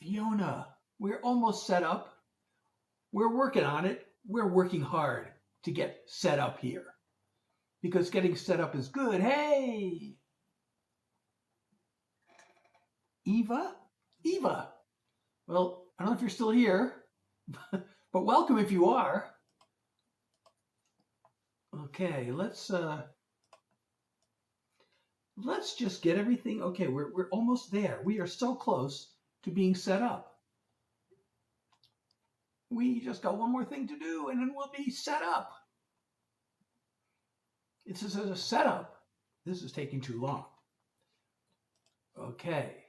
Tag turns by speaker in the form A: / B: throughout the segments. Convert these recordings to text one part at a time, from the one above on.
A: Fiona, we're almost set up. We're working on it. We're working hard to get set up here because getting set up is good. Hey, Eva? Eva. Well, I don't know if you're still here, but welcome if you are. Okay, let's just get everything. Okay, we're almost there. We are so close to being set up. We just got one more thing to do and then we'll be set up. It says a setup. This is taking too long. Okay.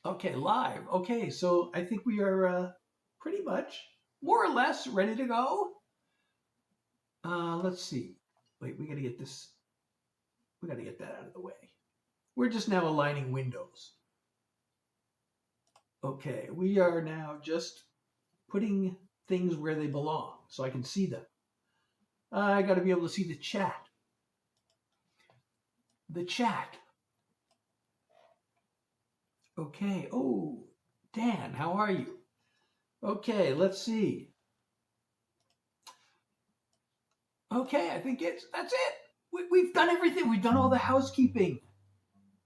A: Okay, live. Okay, so I think we are pretty much more or less ready to go. Let's see. Wait, we got to get this. We got to get that out of the way. We're just now aligning windows. Okay, we are now just putting things where they belong so I can see them. I got to be able to see the chat. The chat. Okay. Oh, Dan, how are you? Okay, let's see. Okay, I think that's it. We've done everything. We've done all the housekeeping.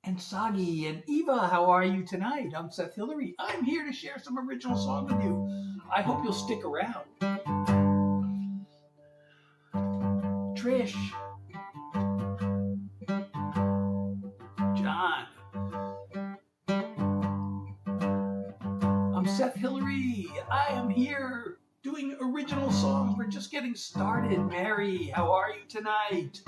A: And Sagi and Eva, how are you tonight? I'm Seth Hilary. I'm here to share some original song with you. I hope you'll stick around. Trish. John. I'm Seth Hilary. I am here doing original songs. We're just getting started. Mary, how are you tonight?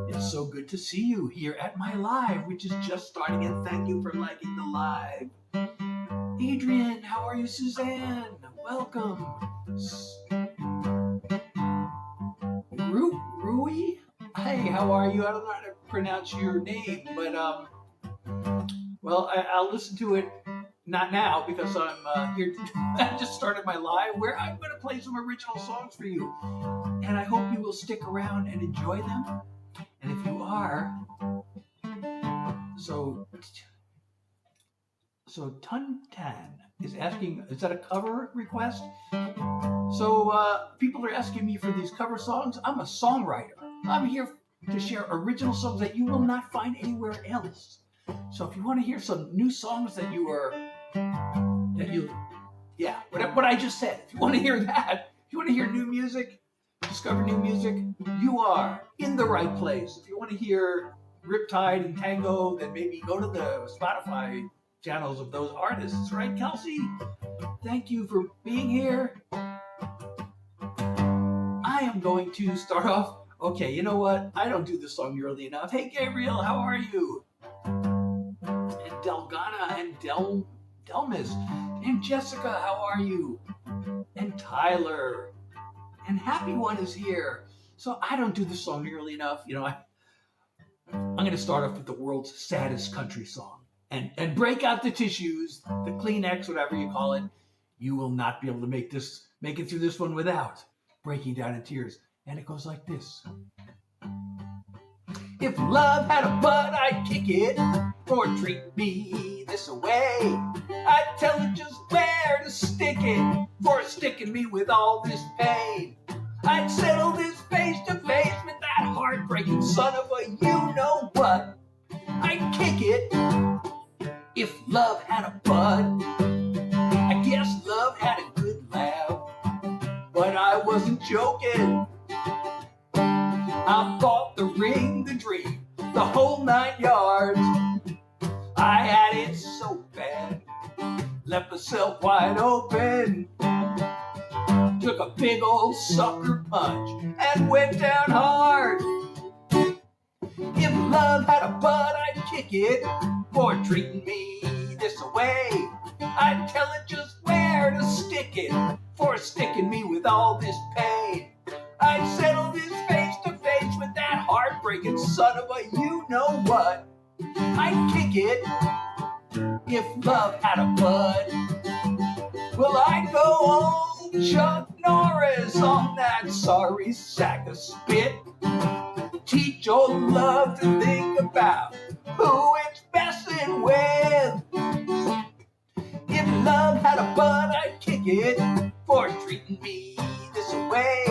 A: It's so good to see you here at my live, which is just starting, and thank you for liking the live. Adrian, how are you? Suzanne, welcome. Rui? Hey, how are you? I don't know how to pronounce your name, but well, I'll listen to it. Not now, because I'm here. I just started my live where I'm going to play some original songs for you, and I hope you will stick around and enjoy them. And if you are, so Tuntan is asking, is that a cover request? So people are asking me for these cover songs. I'm a songwriter. I'm here to share original songs that you will not find anywhere else. So if you want to hear some new songs what I just said, if you want to hear that, if you want to hear new music, discover new music, you are in the right place. If you want to hear Riptide and Tango, then maybe go to the Spotify channels of those artists, right, Kelsey? Thank you for being here. I am going to start off. Okay, you know what? I don't do this song early enough. Hey, Gabriel, how are you? And Delgana and Delmis. And Jessica, how are you? And Tyler. And Happy One is here. So I don't do this song nearly enough. You know, I'm going to start off with the world's saddest country song. And break out the tissues, the Kleenex, whatever you call it. You will not be able to make it through this one without breaking down in tears. And it goes like this. If love had a butt, I'd kick it, or treat me this away. I'd tell it just where to stick it, for sticking me with all this pain. I'd settle this face to face with that heartbreaking son of a you-know-what. I'd kick it if love had a butt. I guess love had a good laugh, but I wasn't joking. I bought the ring, the dream, the whole 9 yards. I had it so bad, left myself wide open. Took a big old sucker punch and went down hard. If love had a butt, I'd kick it for treating me this away. I'd tell it just where to stick it for sticking me with all this pain. I'd settle this face to face with that heartbreaking son of a you-know-what. I'd kick it if love had a butt. Well, I'd go old Chuck Norris on that sorry sack of spit. Teach old love to think about who it's messing with. If had a butt, I'd kick it for treating me this way.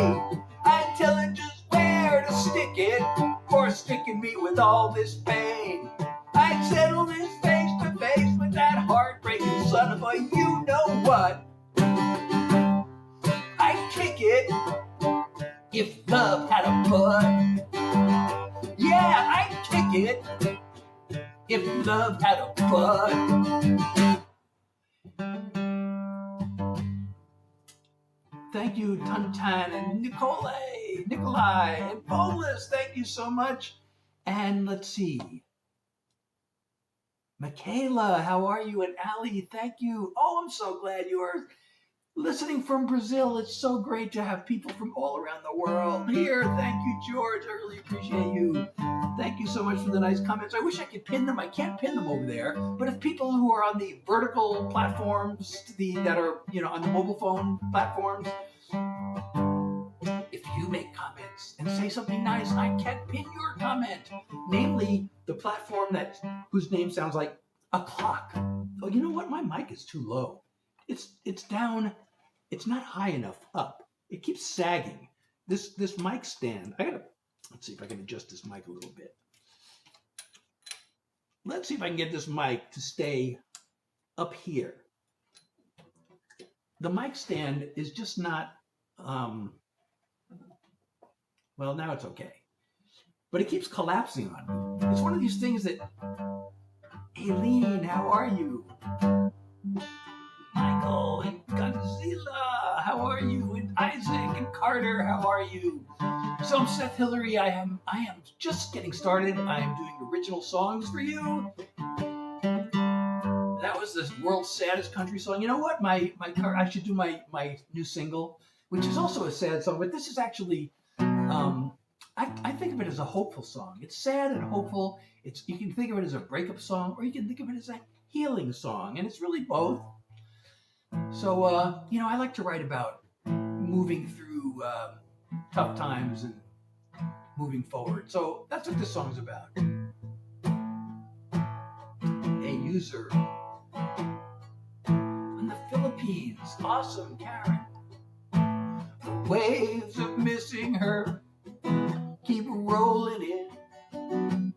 A: I'd tell it just where to stick it for sticking me with all this pain. I'd settle this face to face with that heartbreaking son of a you-know-what. I'd kick it if love had a butt. Yeah, I'd kick it if love had a butt. Thank you, Tuntan and Nikolai and Polis. Thank you so much. And let's see. Michaela, how are you? And Ali, thank you. Oh, I'm so glad you are listening from Brazil. It's so great to have people from all around the world here. Thank you, George. I really appreciate you. Thank you so much for the nice comments. I wish I could pin them. I can't pin them over there. But if people who are on the vertical platforms, that are, on the mobile phone platforms, if you make comments and say something nice, I can pin your comment. Namely, the platform whose name sounds like a clock. Oh, you know what? My mic is too low. It's down. It's not high enough up. It keeps sagging. This mic stand. Let's see if I can adjust this mic a little bit. Let's see if I can get this mic to stay up here. The mic stand is just not, well, now it's okay. But it keeps collapsing on me. It's one of these things that, Aileen, how are you? Michael and Godzilla, how are you? And Isaac and Carter, how are you? So I'm Seth Hilary. I am just getting started. I am doing original songs for you. That was the world's saddest country song. You know what? I should do my new single, which is also a sad song, but this is actually, I think of it as a hopeful song. It's sad and hopeful. You can think of it as a breakup song, or you can think of it as a healing song, and it's really both. So, I like to write about moving through tough times and moving forward. So that's what this song's about. A user in the Philippines. Awesome, Karen. The waves of missing her keep rolling in.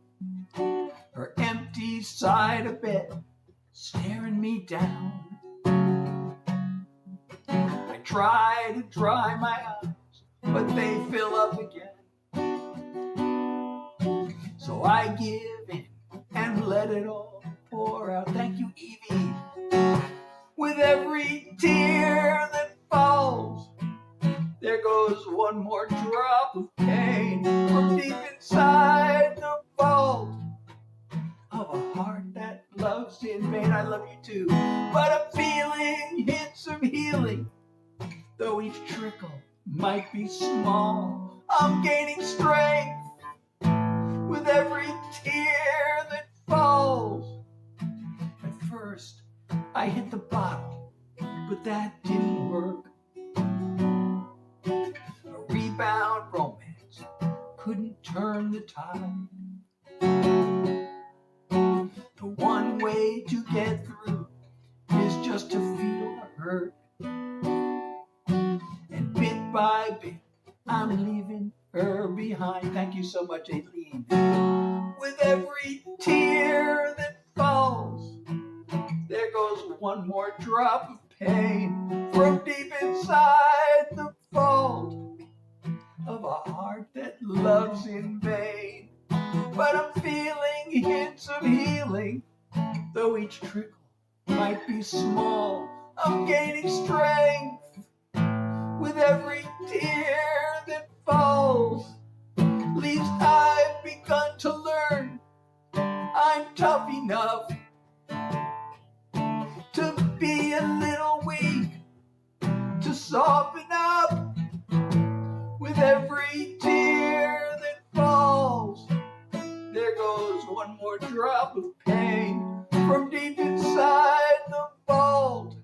A: Her empty side of bed staring me down. I try to dry my eyes, but they fill up again. So I give in and let it all pour out. Thank you, Evie. With every tear that falls, there goes one more drop of pain from deep inside the vault of a heart that loves in vain. I love you too, but I'm feeling hints of healing. Though each trickle might be small, I'm gaining strength with every tear that falls. At first, I hit the bottle, but that didn't work. A rebound romance couldn't turn the tide. The one way to get through is just to feel the hurt. And bit by bit, I'm leaving her behind. Thank you so much, Aileen. With every tear that falls, there goes one more drop of pain from deep inside the vault of a heart that loves in vain. But I'm feeling hints of healing, though each trickle might be small. I'm gaining strength with every tear that falls. At least I've begun to learn I'm tough enough to be a little weak, to soften up with every tear that falls. There goes one more drop of pain from deep inside the vault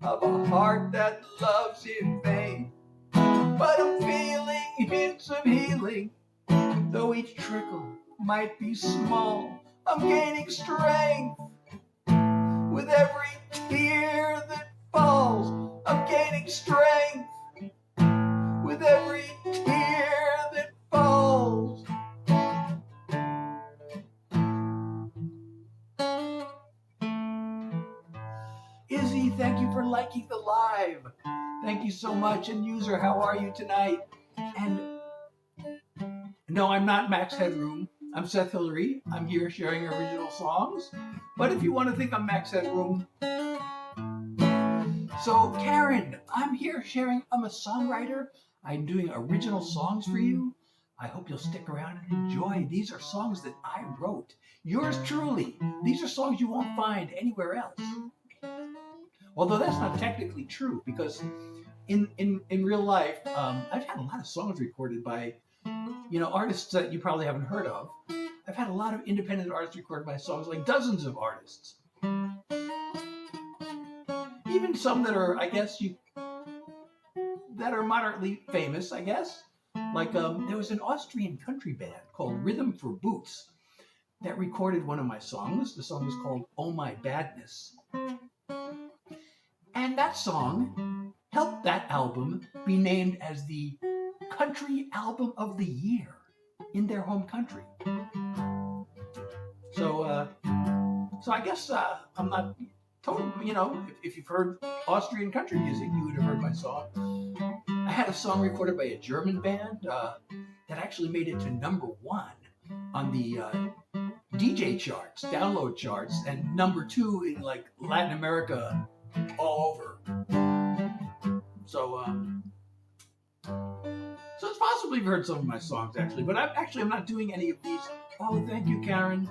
A: of a heart that loves in vain. But I'm feeling hints of healing, though each trickle might be small. I'm gaining strength with every tear that Izzy, thank you for liking the live. Thank you so much. And user, how are you tonight? And no, I'm not Max Headroom. I'm Seth Hilary. I'm here sharing original songs. But if you want to think I'm Max Headroom. So Karen, I'm here sharing. I'm a songwriter. I'm doing original songs for you. I hope you'll stick around and enjoy. These are songs that I wrote. Yours truly. These are songs you won't find anywhere else. Although that's not technically true, because in real life, I've had a lot of songs recorded by, artists that you probably haven't heard of. I've had a lot of independent artists record my songs, like dozens of artists. Even some that are, that are moderately famous, I guess. Like there was an Austrian country band called Rhythm for Boots that recorded one of my songs. The song was called Oh My Badness. And that song helped that album be named as the Country Album of the Year in their home country. So I guess I'm not total, if you've heard Austrian country music, you would have heard my song. I had a song recorded by a German band that actually made it to #1 on the DJ charts, download charts, and #2 in like Latin America all over. So it's possible you've heard some of my songs actually, but I'm not doing any of these. Oh, thank you, Karen.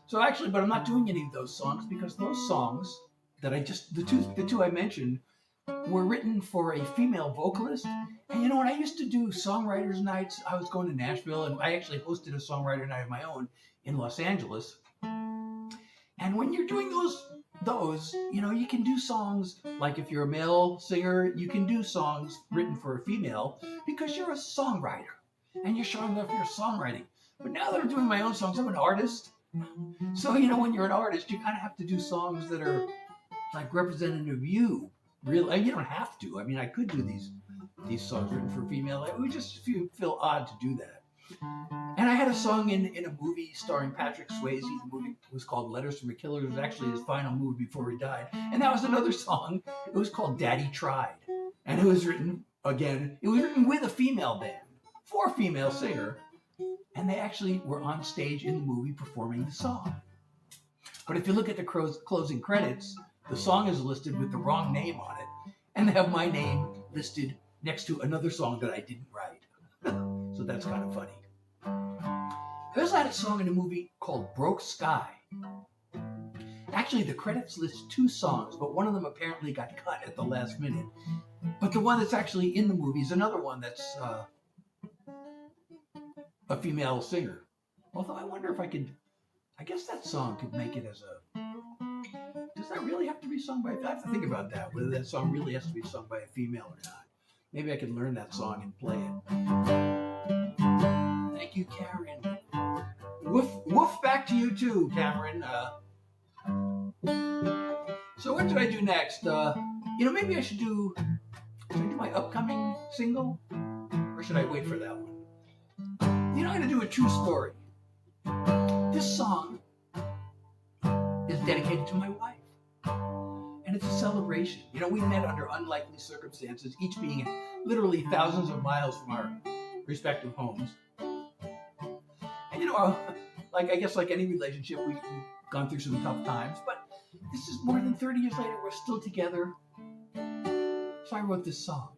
A: So but I'm not doing any of those songs because those songs that the two I mentioned were written for a female vocalist. And when I used to do songwriters nights, I was going to Nashville, and I actually hosted a songwriter night of my own in Los Angeles. And when you're doing those, you can do songs, like if you're a male singer, you can do songs written for a female because you're a songwriter and you're showing off your songwriting. But now that I'm doing my own songs, I'm an artist. So, when you're an artist, you kind of have to do songs that are like representative of you. Really, you don't have to. I mean, I could do these songs written for female. It would just feel odd to do that. And I had a song in a movie starring Patrick Swayze. The movie was called Letters from a Killer. It was actually his final movie before he died. And that was another song. It was called Daddy Tried. And it was written with a female band, for a female singer. And they actually were on stage in the movie performing the song. But if you look at the closing credits, the song is listed with the wrong name on it. And they have my name listed next to another song that I didn't write. So that's kind of funny. I also had a song in a movie called Broke Sky. Actually, the credits list 2 songs, but one of them apparently got cut at the last minute. But the one that's actually in the movie is another one that's a female singer. Although I wonder if I guess that song could make it as does that really have to be sung by, I have to think about that, whether that song really has to be sung by a female or not. Maybe I could learn that song and play it. Thank you, Karen. Woof back to you too, Cameron. So what should I do next? Maybe I should do my upcoming single? Or should I wait for that one? I'm going to do a true story. This song is dedicated to my wife. And it's a celebration. We met under unlikely circumstances, each being literally thousands of miles from our respective homes. And I guess like any relationship, we've gone through some tough times, but this is more than 30 years later, we're still together. So I wrote this song.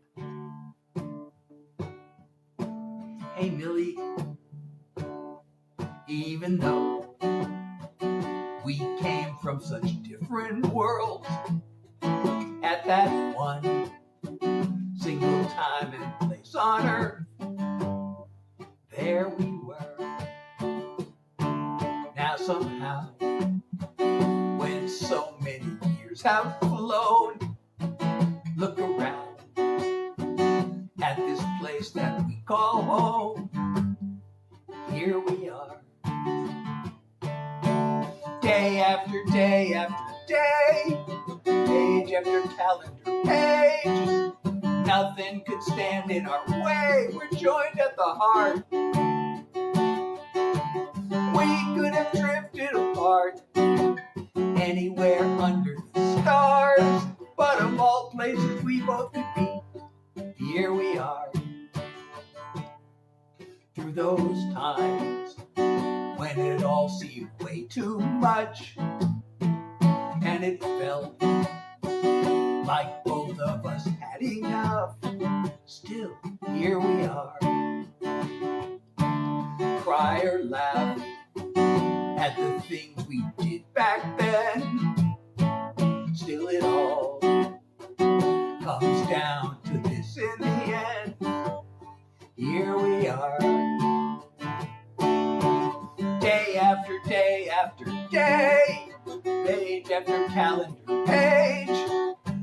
A: Hey Millie, even though we came from such different worlds, at that one single time and place on earth, there we were. Now somehow, when so many years have flown, look around at this place that we call home. Here we are, day after day after day, page after calendar page. Nothing could stand in our way. We're joined at the heart. We could have drifted apart anywhere under the stars, but of all places we both could be, here we are. Through those times when it all seemed way too much, and it felt like both of us had enough, still here we are. Cry or laugh at the things we did back then, still it all comes down to this in the end. Here we are. Day after day after day, page after calendar page,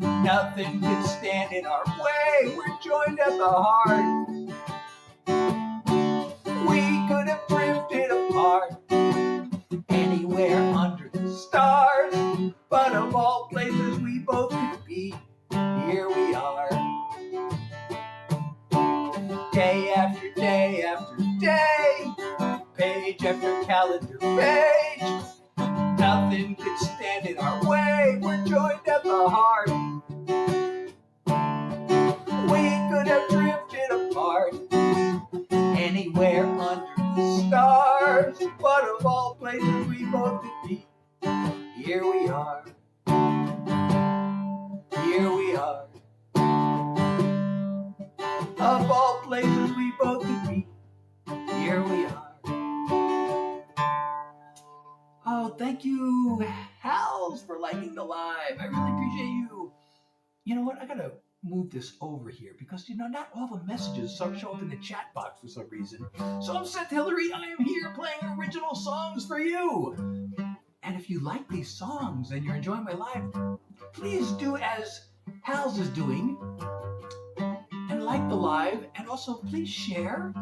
A: nothing can stand in our way. We're joined at the heart. We could have drifted apart anywhere under the stars, but of all places we both could be, here we are. Day after day after day, page after calendar page, nothing can stand in our way. We're joined at the heart. We could have drifted apart anywhere under the stars, but of all places we both could be, here we are. Here we are. Of all places we both could be, here we are. Oh, thank you, Hals, for liking the live. I really appreciate you. You know what? I gotta move this over here because, not all the messages show up in the chat box for some reason. So I'm Seth Hilary. I am here playing original songs for you. And if you like these songs and you're enjoying my live, please do as Hals is doing and like the live, and also please share.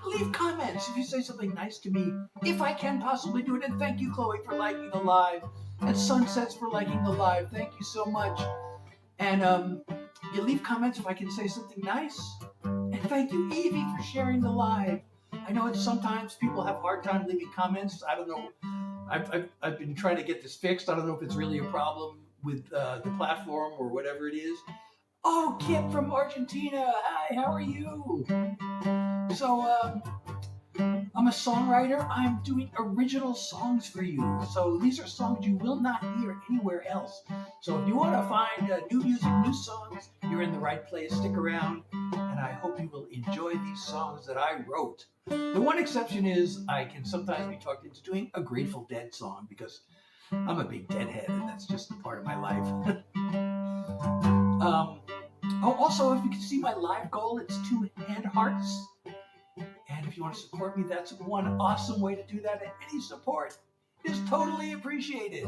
A: Leave comments if you say something nice to me, if I can possibly do it. And thank you, Chloe, for liking the live, and Sunsets for liking the live. Thank you so much. And you leave comments if I can say something nice. And thank you, Evie, for sharing the live. I know sometimes people have a hard time leaving comments. I don't know. I've been trying to get this fixed. I don't know if it's really a problem with the platform or whatever it is. Oh, Kip from Argentina. Hi, how are you? So, I'm a songwriter. I'm doing original songs for you. So these are songs you will not hear anywhere else. So if you want to find new music, new songs, you're in the right place. Stick around, and I hope you will enjoy these songs that I wrote. The one exception is I can sometimes be talked into doing a Grateful Dead song because I'm a big Deadhead, and that's just a part of my life. Also, if you can see my live goal, it's 2 hand hearts. And if you want to support me, that's one awesome way to do that. And any support is totally appreciated.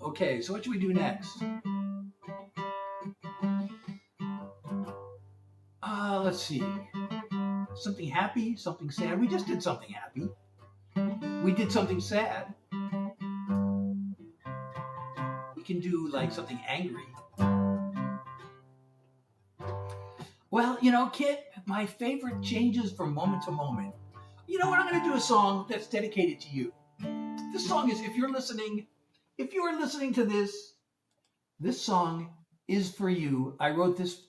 A: Okay, so what should we do next? Let's see. Something happy, something sad. We just did something happy. We did something sad. We can do like something angry. Well, Kit, my favorite changes from moment to moment. You know what? I'm going to do a song that's dedicated to you. This song is, if you are listening to this song is for you. I wrote this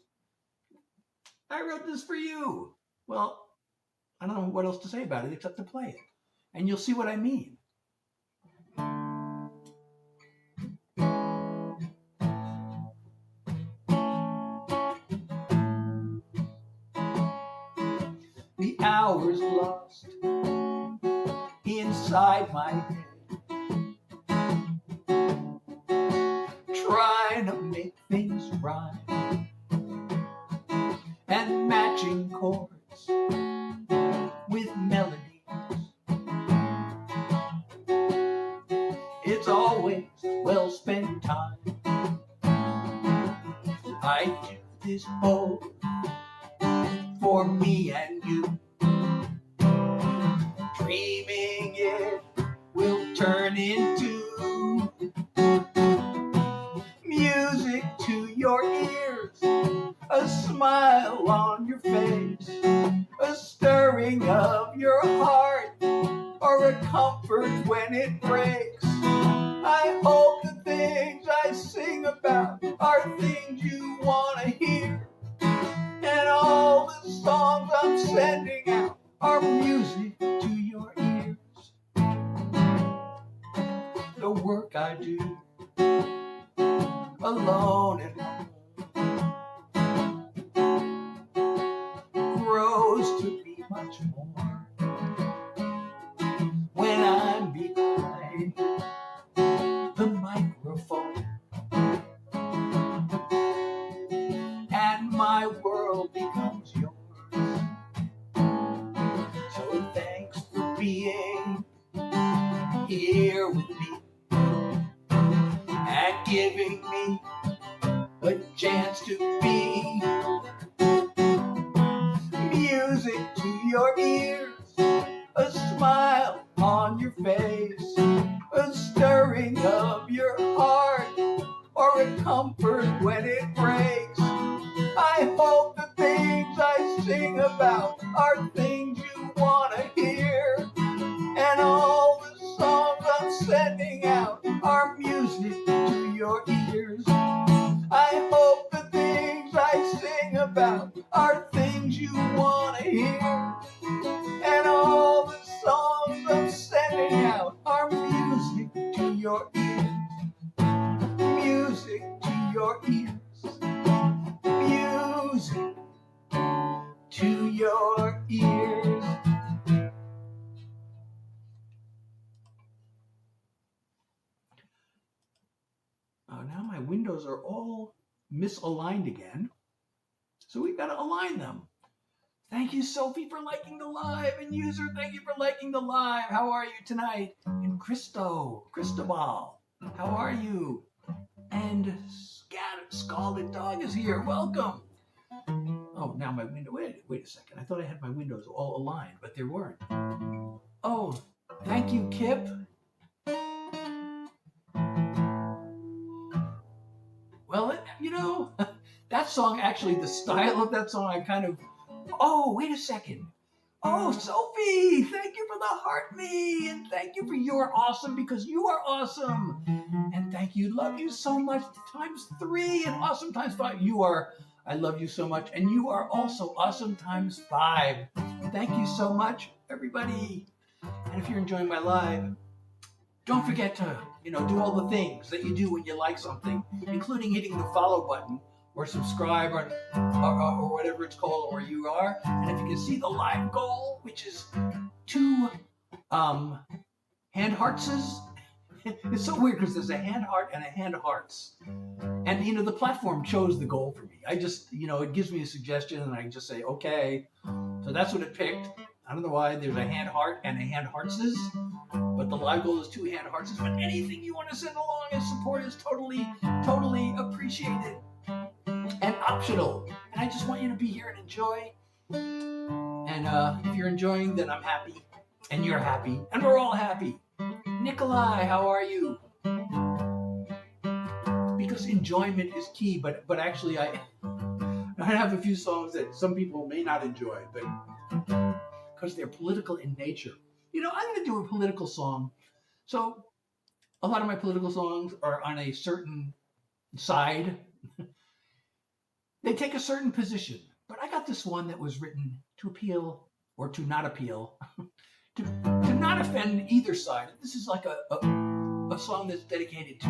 A: for you. Well, I don't know what else to say about it except to play it. And you'll see what I mean. The hours lost inside my head, trying to make things rhyme, and matching chords with melodies. It's always well spent time. I do this both for me and you, dreaming it will turn into music to your ears, a smile on your face, a stirring of your heart, or a comfort when it breaks. I hope the things I sing about are things you want to hear. And all the songs I'm sending out are music to your ears. The work I do alone at home grows to be much more when I'm behind the microphone, and my world becomes yours. So thanks for being here with me and giving me a chance to be music to your ears, a smile on your face, a stirring of your heart, or a comfort when it breaks. I hope the things I sing about are things you want to hear, and all the songs I'm sending out are music to your ears. I hope the things I sing about are things you want to hear, and all the songs I'm sending out are music to your ears. Music to your ears. Music to your ears. Now my windows are all misaligned again, so we've got to align them. Thank you, Sophie, for liking the live, and user, thank you for liking the live. How are you tonight? And Cristobal, how are you? And Scalded Dog is here. Welcome. Oh, now my window. Wait a second. I thought I had my windows all aligned, but they weren't. Oh, thank you, Kip. Well, that song, actually, the style of that song, I kind of... Oh, wait a second. Oh, Sophie, thank you for the heart me, and thank you for you're awesome because you are awesome. And thank you, love you so much, ×3, and awesome ×5. I love you so much, and you are also awesome ×5. Thank you so much, everybody. And if you're enjoying my live, don't forget to, do all the things that you do when you like something, including hitting the follow button or subscribe or whatever it's called, or you are. And if you can see the live goal, which is 2 hand heartses. It's so weird because there's a hand heart and a hand hearts. And, the platform chose the goal for me. I just, it gives me a suggestion and I just say, okay. So that's what it picked. I don't know why. There's a hand heart and a hand heartses. But the live goal is 2 hand heartses. But anything you want to send along as support is totally, totally appreciated and optional. And I just want you to be here and enjoy. And if you're enjoying, then I'm happy. And you're happy. And we're all happy. Nikolai, how are you? Because enjoyment is key, but actually I have a few songs that some people may not enjoy, but because they're political in nature. I'm going to do a political song. So a lot of my political songs are on a certain side. They take a certain position, but I got this one that was written to appeal or to not appeal, to not offend either side. This is like a song that's dedicated to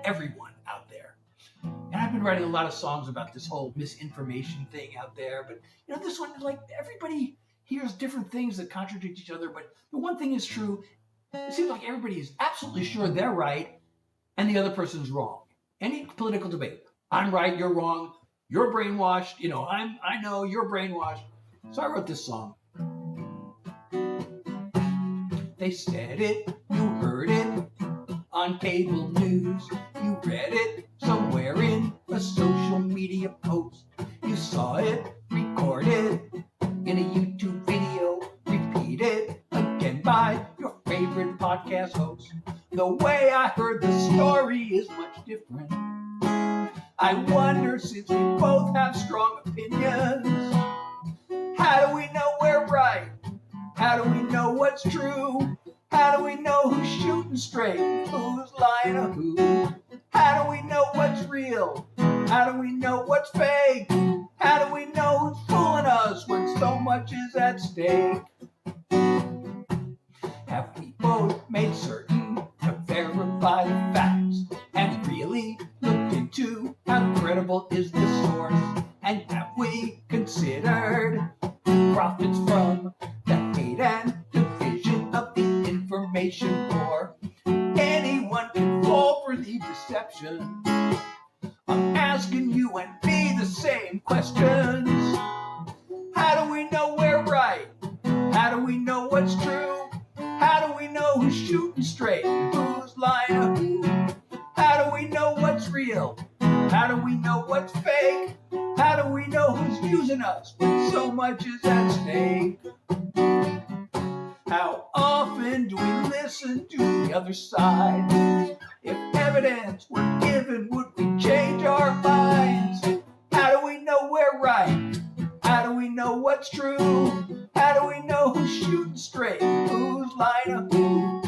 A: everyone out there. And I've been writing a lot of songs about this whole misinformation thing out there, but this one, like, everybody hears different things that contradict each other, but the one thing is true. It seems like everybody is absolutely sure they're right and the other person's wrong. Any political debate, I'm right, you're wrong, you're brainwashed, I know you're brainwashed. So I wrote this song. They said it, you heard it on cable news, you read it somewhere in a social media post, you saw it recorded in a YouTube video, repeated again by your favorite podcast host. The way I heard the story is much different. I wonder, since we both have strong opinions, how do we know we're right? How do we know what's true? shooting straight? Who's lying to who? How do we know what's real? How do we know what's fake? How do we know who's fooling us when so much is at stake? Have we both made certain to verify the facts and really looked into how credible is this source? And have we considered profits from the hate and division of the information war? Anyone can fall for the deception. I'm asking you and me the same questions. How do we know we're right? How do we know what's true? How do we know who's shooting straight and who's lying to who? How do we know what's real? How do we know what's fake? How do we know who's using us when so much is at stake? How often do we listen to the other side? If evidence were given, would we change our minds? How do we know we're right? How do we know what's true? How do we know who's shooting straight? Who's lying to who?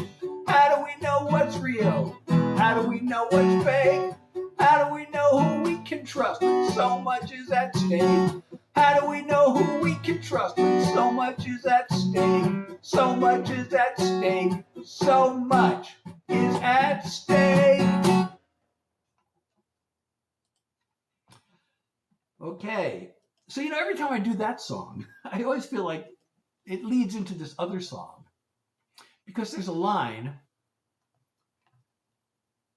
A: How do we know what's real? How do we know what's fake? How do we know who we can trust when so much is at stake? How do we know who we can trust when so much is at stake? So much is at stake. So much is at stake. Okay. So, every time I do that song, I always feel like it leads into this other song. Because there's a line.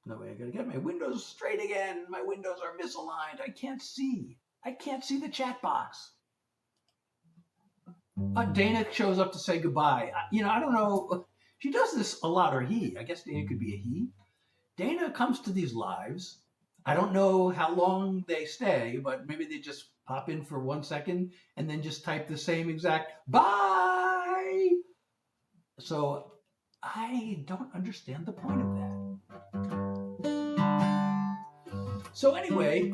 A: No way, I gotta get my windows straight again. My windows are misaligned. I can't see the chat box. Dana shows up to say goodbye. I don't know. She does this a lot, or he. I guess Dana could be a he. Dana comes to these lives. I don't know how long they stay, but maybe they just pop in for 1 second and then just type the same exact bye. So I don't understand the point of that. So anyway,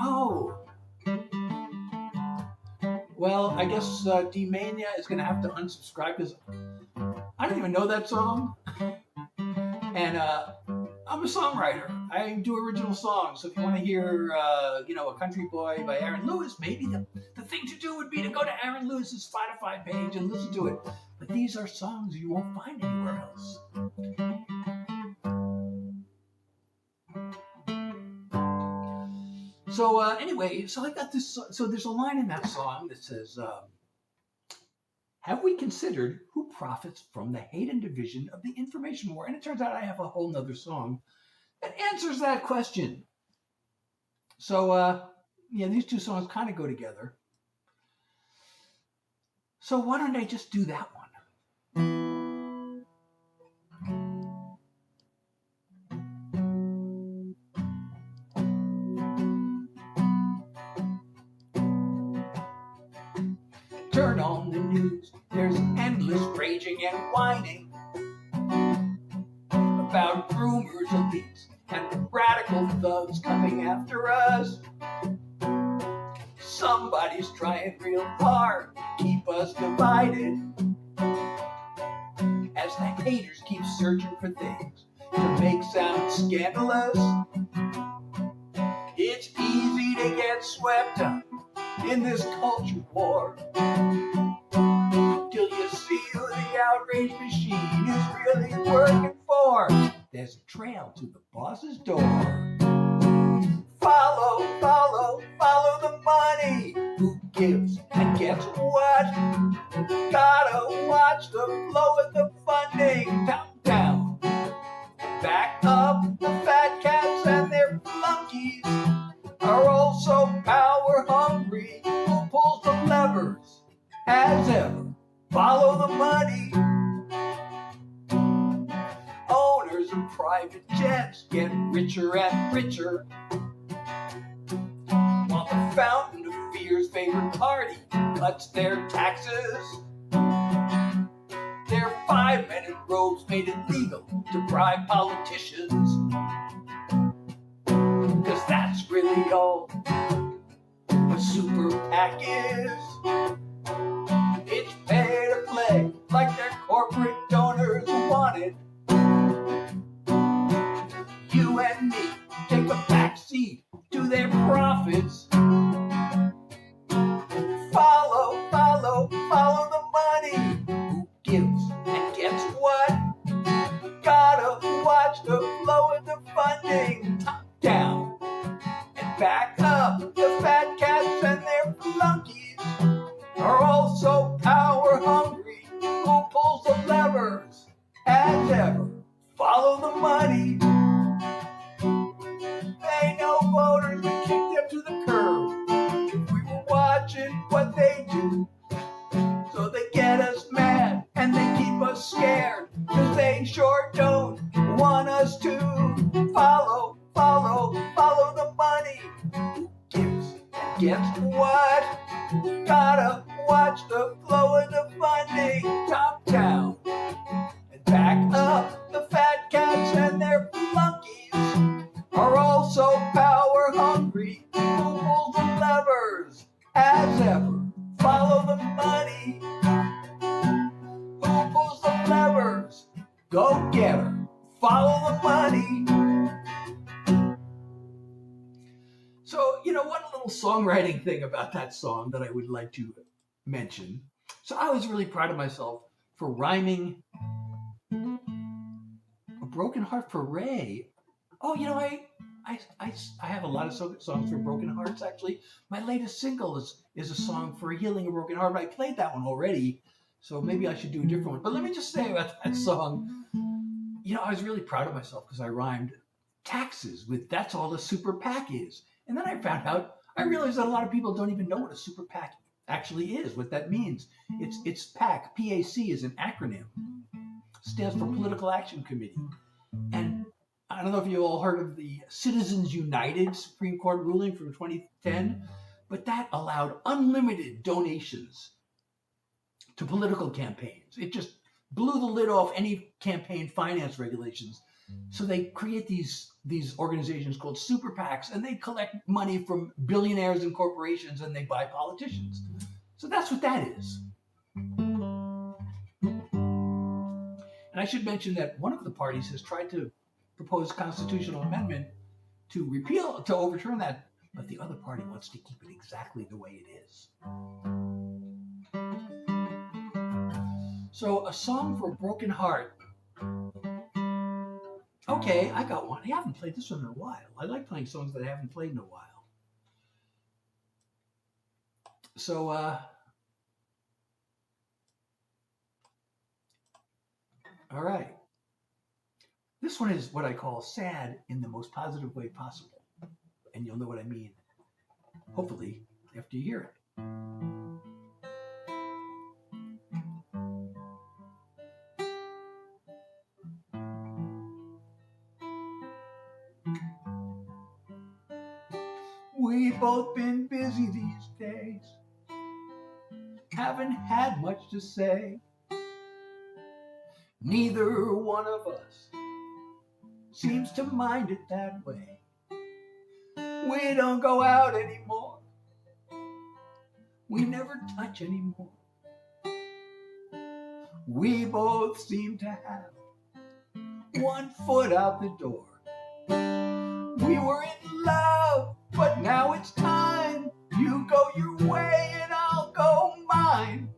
A: well, I guess D-Mania is going to have to unsubscribe because I don't even know that song. And I'm a songwriter. I do original songs. So if you want to hear, A Country Boy by Aaron Lewis, maybe the thing to do would be to go to Aaron Lewis's Spotify page and listen to it. But these are songs you won't find anywhere else. So anyway, so I got this. So there's a line in that song that says, have we considered who profits from the hate and division of the information war? And it turns out I have a whole nother song that answers that question. So, these two songs kind of go together. So why don't I just do that one? Turn on the news, there's endless raging and whining about rumors, elites, and radical thugs coming after us. Somebody's trying real hard to keep us divided as the haters keep searching for things to make sound scandalous. It's easy to get swept up in this culture war till you see who the outrage machine is really working for. There's a trail to the boss's door. Follow, follow, follow the money. Who gives and gets what? Gotta watch the flow of the funding. Down, down, back up. The fat cats and their flunkies are also power hungry. Who pulls the levers as ever? Follow the money. Owners of private jets get richer and richer, while the fountain of fear's favorite party cuts their taxes. Their 5-minute robes made it legal to bribe politicians, 'cause that's really all a super PAC is. It's pay to play like their corporate donors want it. you and me take a back seat to their profits. Follow the money. Who gives and gets what? Gotta watch the flow of the funding. Top down and back up. The fat cats and their flunkies are also power hungry. Who pulls the levers as ever? Follow the money. They know voters would kick them to the curb if we were watching what they do. So they get us mad and they keep us scared, 'cause they sure don't want us to follow the money. Who gives and gets what? Gotta watch the flow of the funding. Top down and back up. The fat cats and their flunkies are also power hungry. Who pulls the levers as ever? Follow the money. Who pulls the levers? Go get her. Follow the money. So, one little songwriting thing about that song that I would like to mention. So I was really proud of myself for rhyming a broken heart for Ray. Oh, I have a lot of songs for broken hearts, actually. My latest single is a song for healing a broken heart. I played that one already, so maybe I should do a different one. But let me just say about that song, I was really proud of myself because I rhymed taxes with "that's all a super PAC is." And then I realized that a lot of people don't even know what a super PAC actually is, what that means. It's PAC. PAC is an acronym. Stands for Political Action Committee. And I don't know if you all heard of the Citizens United Supreme Court ruling from 2010, but that allowed unlimited donations to political campaigns. It just blew the lid off any campaign finance regulations. So they create these organizations called super PACs, and they collect money from billionaires and corporations, and they buy politicians. So that's what that is. And I should mention that one of the parties has tried to propose a constitutional amendment to overturn that, but the other party wants to keep it exactly the way it is. So a song for a broken heart. Okay, I got one. I haven't played this one in a while. I like playing songs that I haven't played in a while. So, all right. This one is what I call sad in the most positive way possible. And you'll know what I mean, hopefully, after you hear it. We've both been busy these days, haven't had much to say. Neither one of us seems to mind it that way. We don't go out anymore, we never touch anymore. We both seem to have one foot out the door. We were in love, but now it's time. You go your way and I'll go mine.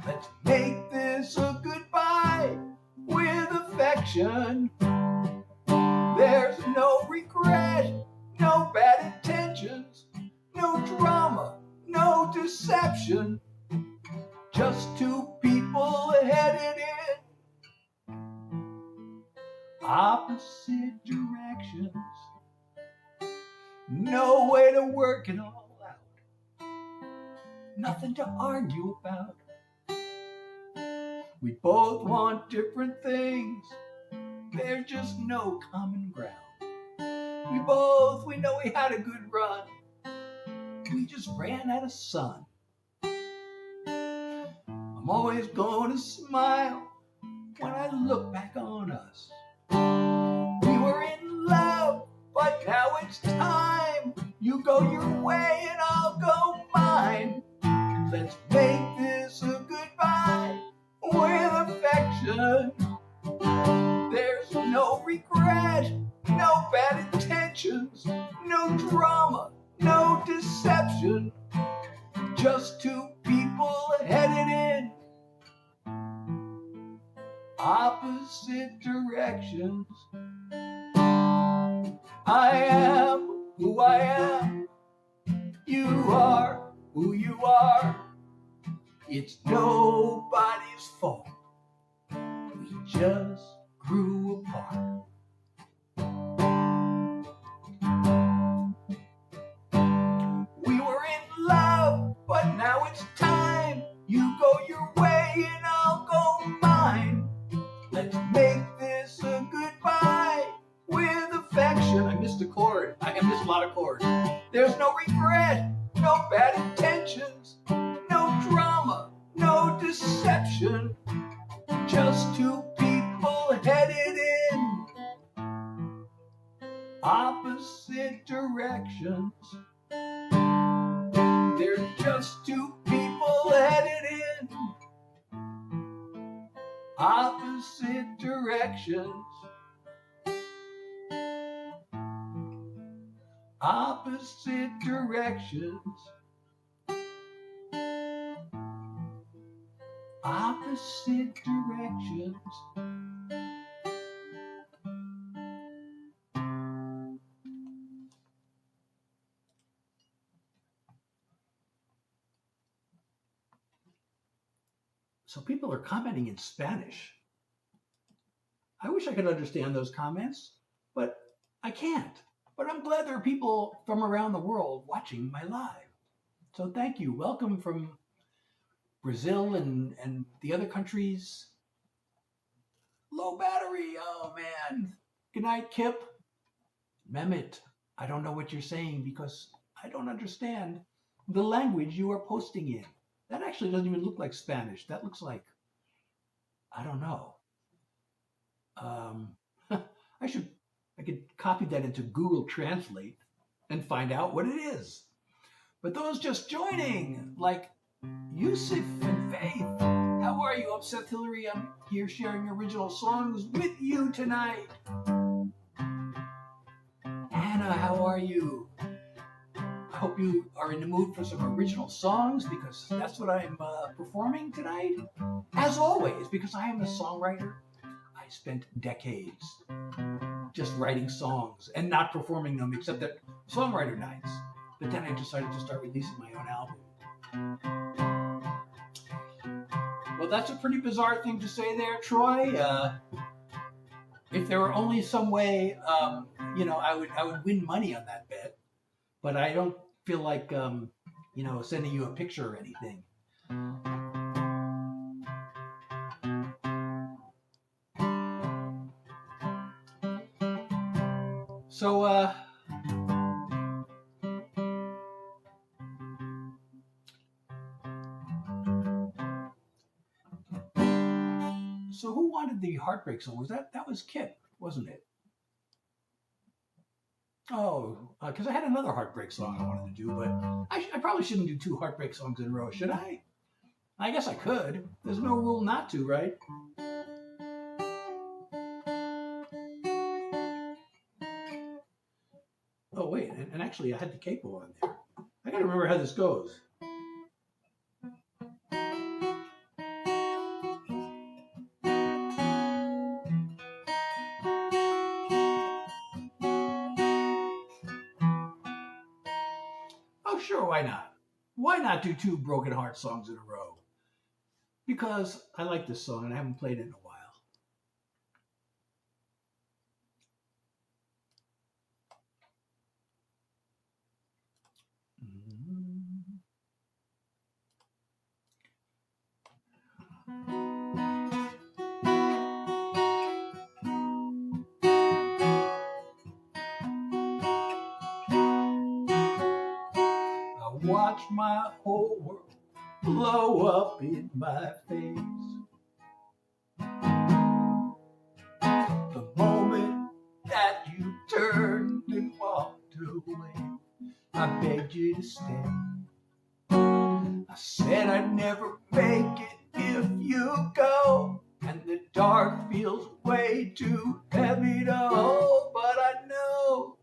A: Let's make this a goodbye with affection. There's no regret, no bad intentions, no drama, no deception. Just two people headed in opposite directions. No way to work it all out, nothing to argue about. We both want different things, there's just no common ground. We know we had a good run, we just ran out of sun. I'm always going to smile when I look back on us. We were in love, but now it's time. You go your way and I'll go mine. Let's make this a goodbye with affection. There's no regret, no bad intentions, no drama, no deception, just two people headed in opposite directions. I am who I am, you are who you are. It's nobody's fault, we just grew apart. We were in love, but now it's time. You go your way and I'll go mine. Let's make this a goodbye with affection. I missed a chord. I missed a lot of chords. There's no regret, no bad intentions, no drama, no deception, just two people headed in opposite directions. They're just two people headed in opposite directions. Opposite directions. Opposite directions. So people are commenting in Spanish. I wish I could understand those comments, but I can't. But I'm glad there are people from around the world watching my live. So thank you. Welcome from Brazil and the other countries. Low battery. Oh, man. Good night, Kip. Mehmet, I don't know what you're saying because I don't understand the language you are posting in. That actually doesn't even look like Spanish. That looks like, I don't know. I could copy that into Google Translate and find out what it is. But those just joining, like Yusuf and Faith, how are you? I'm Seth Hilary. I'm here sharing original songs with you tonight. Anna, how are you? I hope you are in the mood for some original songs because that's what I'm performing tonight. As always, because I am a songwriter, I spent decades just writing songs and not performing them except at songwriter nights. But then I decided to start releasing my own album. Well, that's a pretty bizarre thing to say there, Troy. If there were only some way, I would win money on that bet. But I don't feel like, sending you a picture or anything. So who wanted the heartbreak song? That was Kip, wasn't it? Oh, because I had another heartbreak song I wanted to do, but I probably shouldn't do two heartbreak songs in a row, should I? I guess I could. There's no rule not to, right? Oh, wait, and actually I had the capo on there. I gotta remember how this goes. Oh, sure, why not? Why not do two Broken Heart songs in a row? Because I like this song and I haven't played it in a while. Watch my whole world blow up in my face. The moment that you turned and walked away, I begged you to stay. I said I'd never make it if you go, and the dark feels way too heavy to hold, but I know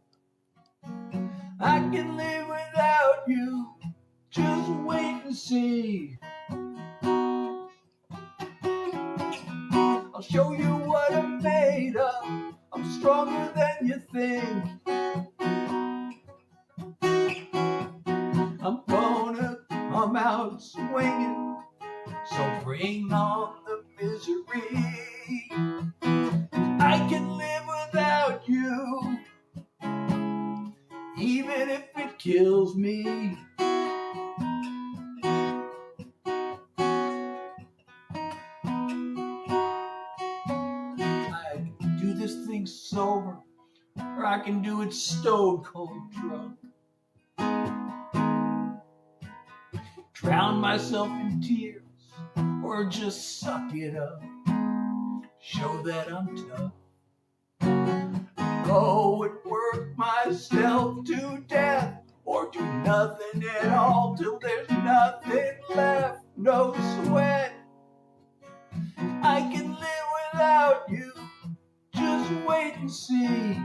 A: can live without you. Just wait and see. I'll show you what I'm made of. I'm stronger than you think. I'm gonna come out swinging, so bring on the misery. I can live without you, even if it kills me. I can do this thing sober, or I can do it stone cold drunk. Drown myself in tears, or just suck it up. Show that I'm tough. Go and work myself to death, or do nothing at all till there's nothing left. No sweat. I can live without you. Just wait and see.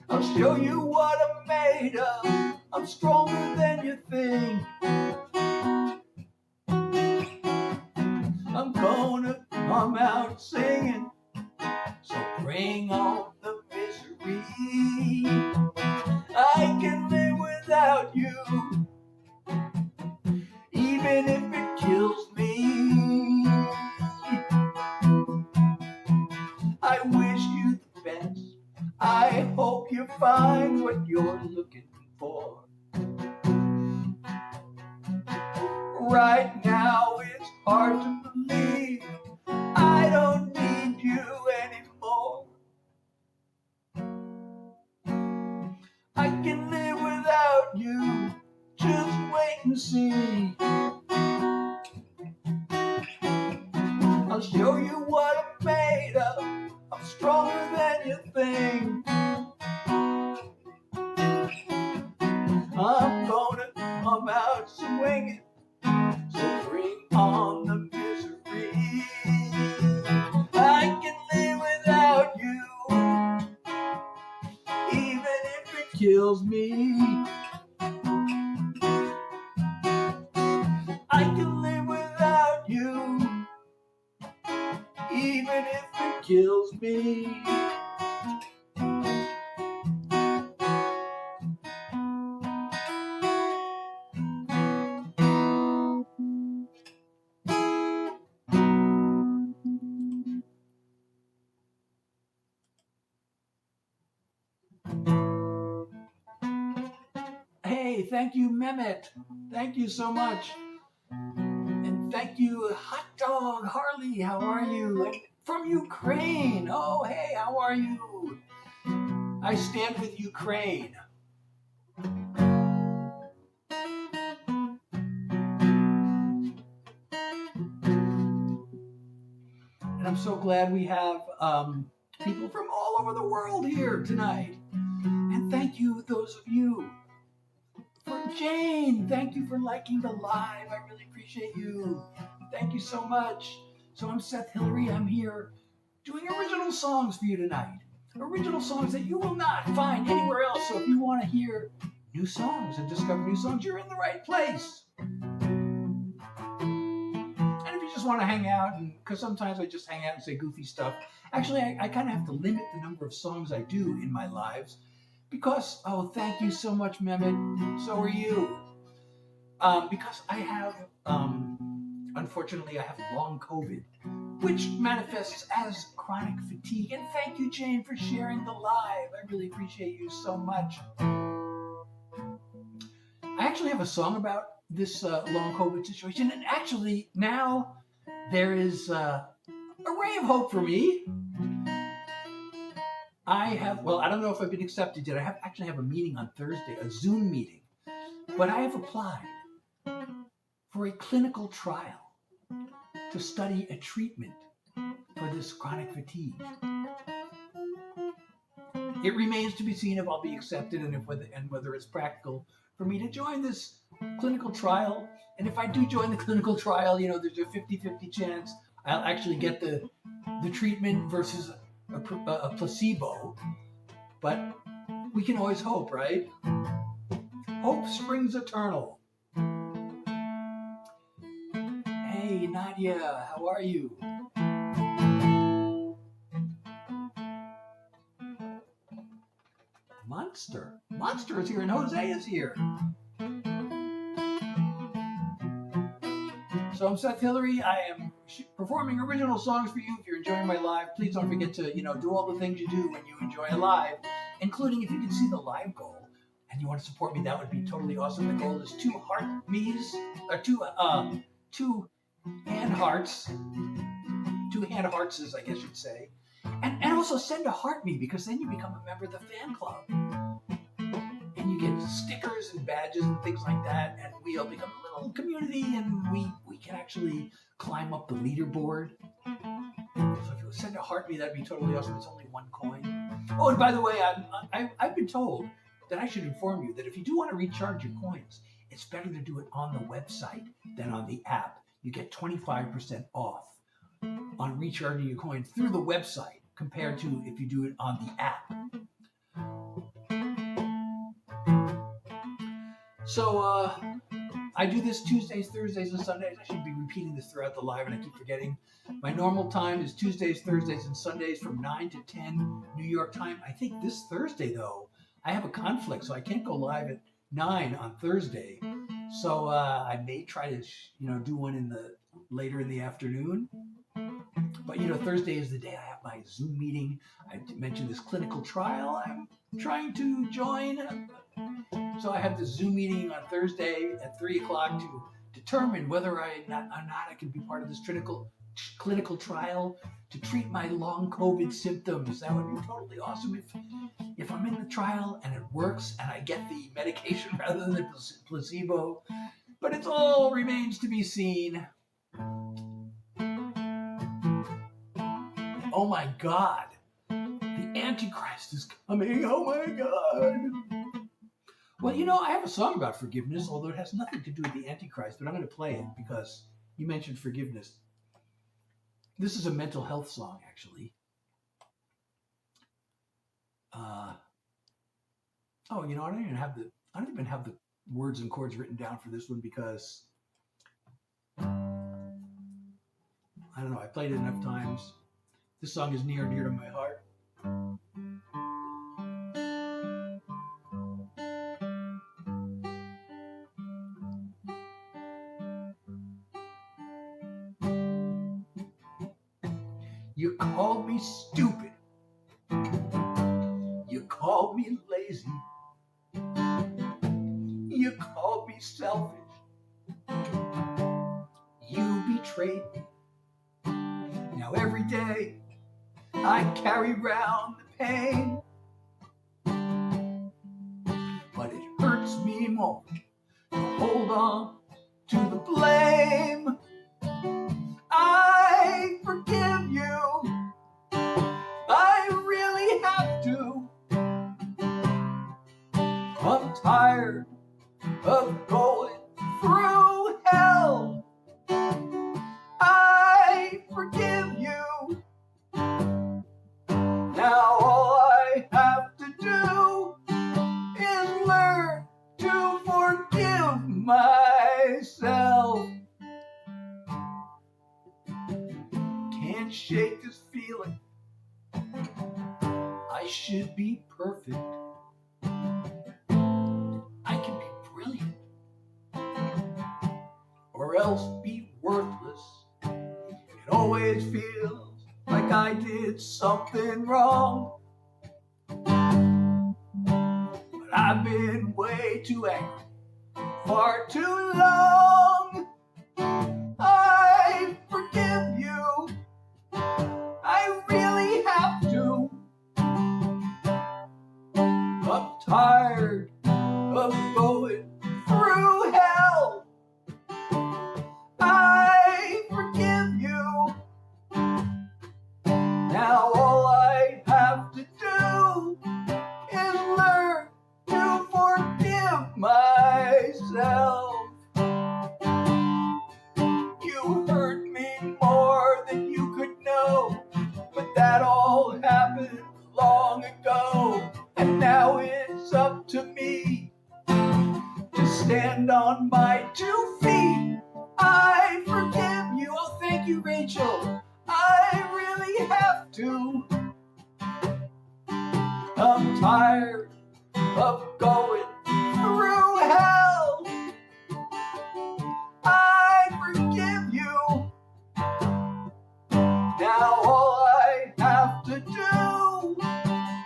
A: I'll show you what I'm made of. I'm stronger than you think. I'm gonna come out singing, so bring on the misery. I can live without you, even if it kills me. I wish you the best. I hope you find what you're looking for. Right now it's hard to believe I don't need you anymore. I can live without you. Just wait and see. I'll show you what I'm made of. I'm stronger than you think. I'm gonna come out swinging, so bring on the misery. I can live without you, even if it kills me. I can live without you, even if it kills me. Hey, thank you, Mehmet. Thank you so much. And thank you, Hot Dog Harley. How are you? And from Ukraine. Oh, hey, how are you? I stand with Ukraine. And I'm so glad we have people from all over the world here tonight. And thank you, those of you. For Jane, thank you for liking the live. I really appreciate you. Thank you so much. So I'm Seth Hilary. I'm here doing original songs for you tonight. Original songs that you will not find anywhere else. So if you want to hear new songs and discover new songs, you're in the right place. And if you just want to hang out, because sometimes I just hang out and say goofy stuff. Actually, I kind of have to limit the number of songs I do in my lives. Because, oh, thank you so much, Mehmet. So are you. Because I have, unfortunately, I have long COVID, which manifests as chronic fatigue. And thank you, Jane, for sharing the live. I really appreciate you so much. I actually have a song about this long COVID situation. And actually, now there is a ray of hope for me. I don't know if I've been accepted yet. I actually have a meeting on Thursday, a Zoom meeting. But I have applied for a clinical trial to study a treatment for this chronic fatigue. It remains to be seen if I'll be accepted and whether it's practical for me to join this clinical trial. And if I do join the clinical trial, there's a 50-50 chance I'll actually get the treatment versus a placebo, but we can always hope, right? Hope springs eternal. Hey, Nadia, how are you? Monster is here and Jose is here. So I'm Seth Hilary. I am performing original songs for you. If you're enjoying my live, please don't forget to, do all the things you do when you enjoy a live, including if you can see the live goal and you want to support me, that would be totally awesome. The goal is 2 heart me's, or 2 hand hearts. 2 hand heartses, I guess you'd say. And also send a heart me, because then you become a member of the fan club. And you get stickers and badges and things like that, and we all become a little community, and we can actually climb up the leaderboard. So if you send a heart me, that'd be totally awesome. It's only 1 coin. Oh, and by the way, I've been told that I should inform you that if you do want to recharge your coins, it's better to do it on the website than on the app. You get 25% off on recharging your coins through the website compared to if you do it on the app. So I do this Tuesdays, Thursdays, and Sundays. I should be repeating this throughout the live, and I keep forgetting. My normal time is Tuesdays, Thursdays, and Sundays from 9 to 10 New York time. I think this Thursday, though, I have a conflict, so I can't go live at 9 on Thursday. So I may try to, do one later in the afternoon. But, Thursday is the day I have my Zoom meeting. I mentioned this clinical trial I'm trying to join. So I have this Zoom meeting on Thursday at 3 o'clock to determine whether or not I can be part of this clinical trial to treat my long COVID symptoms. That would be totally awesome if I'm in the trial and it works and I get the medication rather than the placebo. But it all remains to be seen. Oh my God, the Antichrist is coming. Oh my God. Well, I have a song about forgiveness, although it has nothing to do with the Antichrist, but I'm going to play it because you mentioned forgiveness. This is a mental health song, actually. I don't even have the words and chords written down for this one because I don't know. I played it enough times. This song is near and dear to my heart. You called me stupid. You called me lazy. You called me selfish. You betrayed me. Now every day I carry round the pain, but it hurts me more to hold on to the blame. I forgive you. I really have to. I'm tired of going through hell. I forgive you. Now all I have to do is learn to forgive myself. Can't shake this feeling. I should be perfect. I can be brilliant, or else be worthless. It always feels like I did something wrong. But I've been way too angry, far too long. I forgive you. I really have to. I'm tired of going through hell. I forgive you. Now all I have to do is learn to forgive myself. Rachel, I really have to. I'm tired of going through hell. I forgive you. Now all I have to do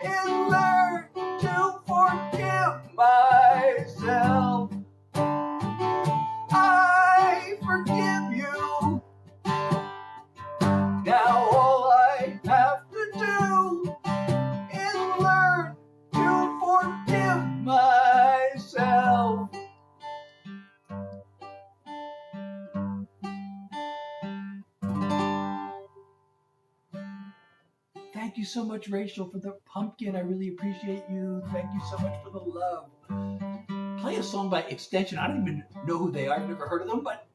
A: is learn to forgive myself. I forgive you. Now all I have to do is learn to forgive myself. Thank you so much, Rachel, for the pumpkin. I really appreciate you. Thank you so much for the love. Play a song by extension. I don't even know who they are. I've never heard of them, but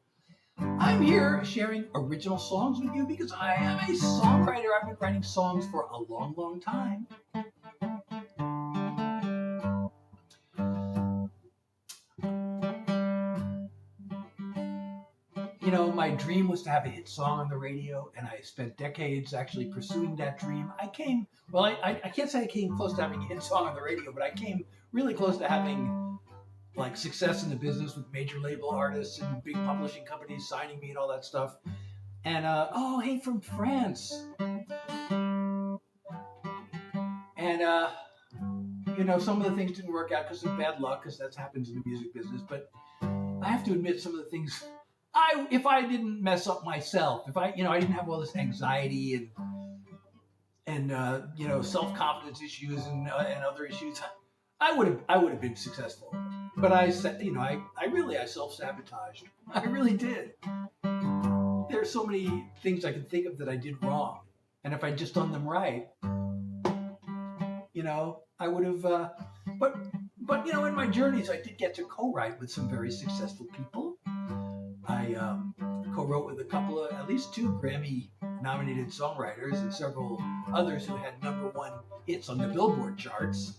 A: I'm here sharing original songs with you because I am a songwriter. I've been writing songs for a long, long time. You know, my dream was to have a hit song on the radio, and I spent decades actually pursuing that dream. I can't say I came close to having a hit song on the radio, but I came really close to having like success in the business with major label artists and big publishing companies signing me and all that stuff. And oh, hey, from France. And you know, some of the things didn't work out because of bad luck, because that happens in the music business. But I have to admit, some of the things, if I didn't mess up myself, if I didn't have all this anxiety and you know, self-confidence issues and other issues, I would have been successful. But I said, you know, I self-sabotaged. I really did. There's so many things I can think of that I did wrong, and if I'd just done them right, you know, I would have. But you know, in my journeys, I did get to co-write with some very successful people. I co-wrote with a couple of, at least 2 Grammy-nominated songwriters and several others who had #1 hits on the Billboard charts.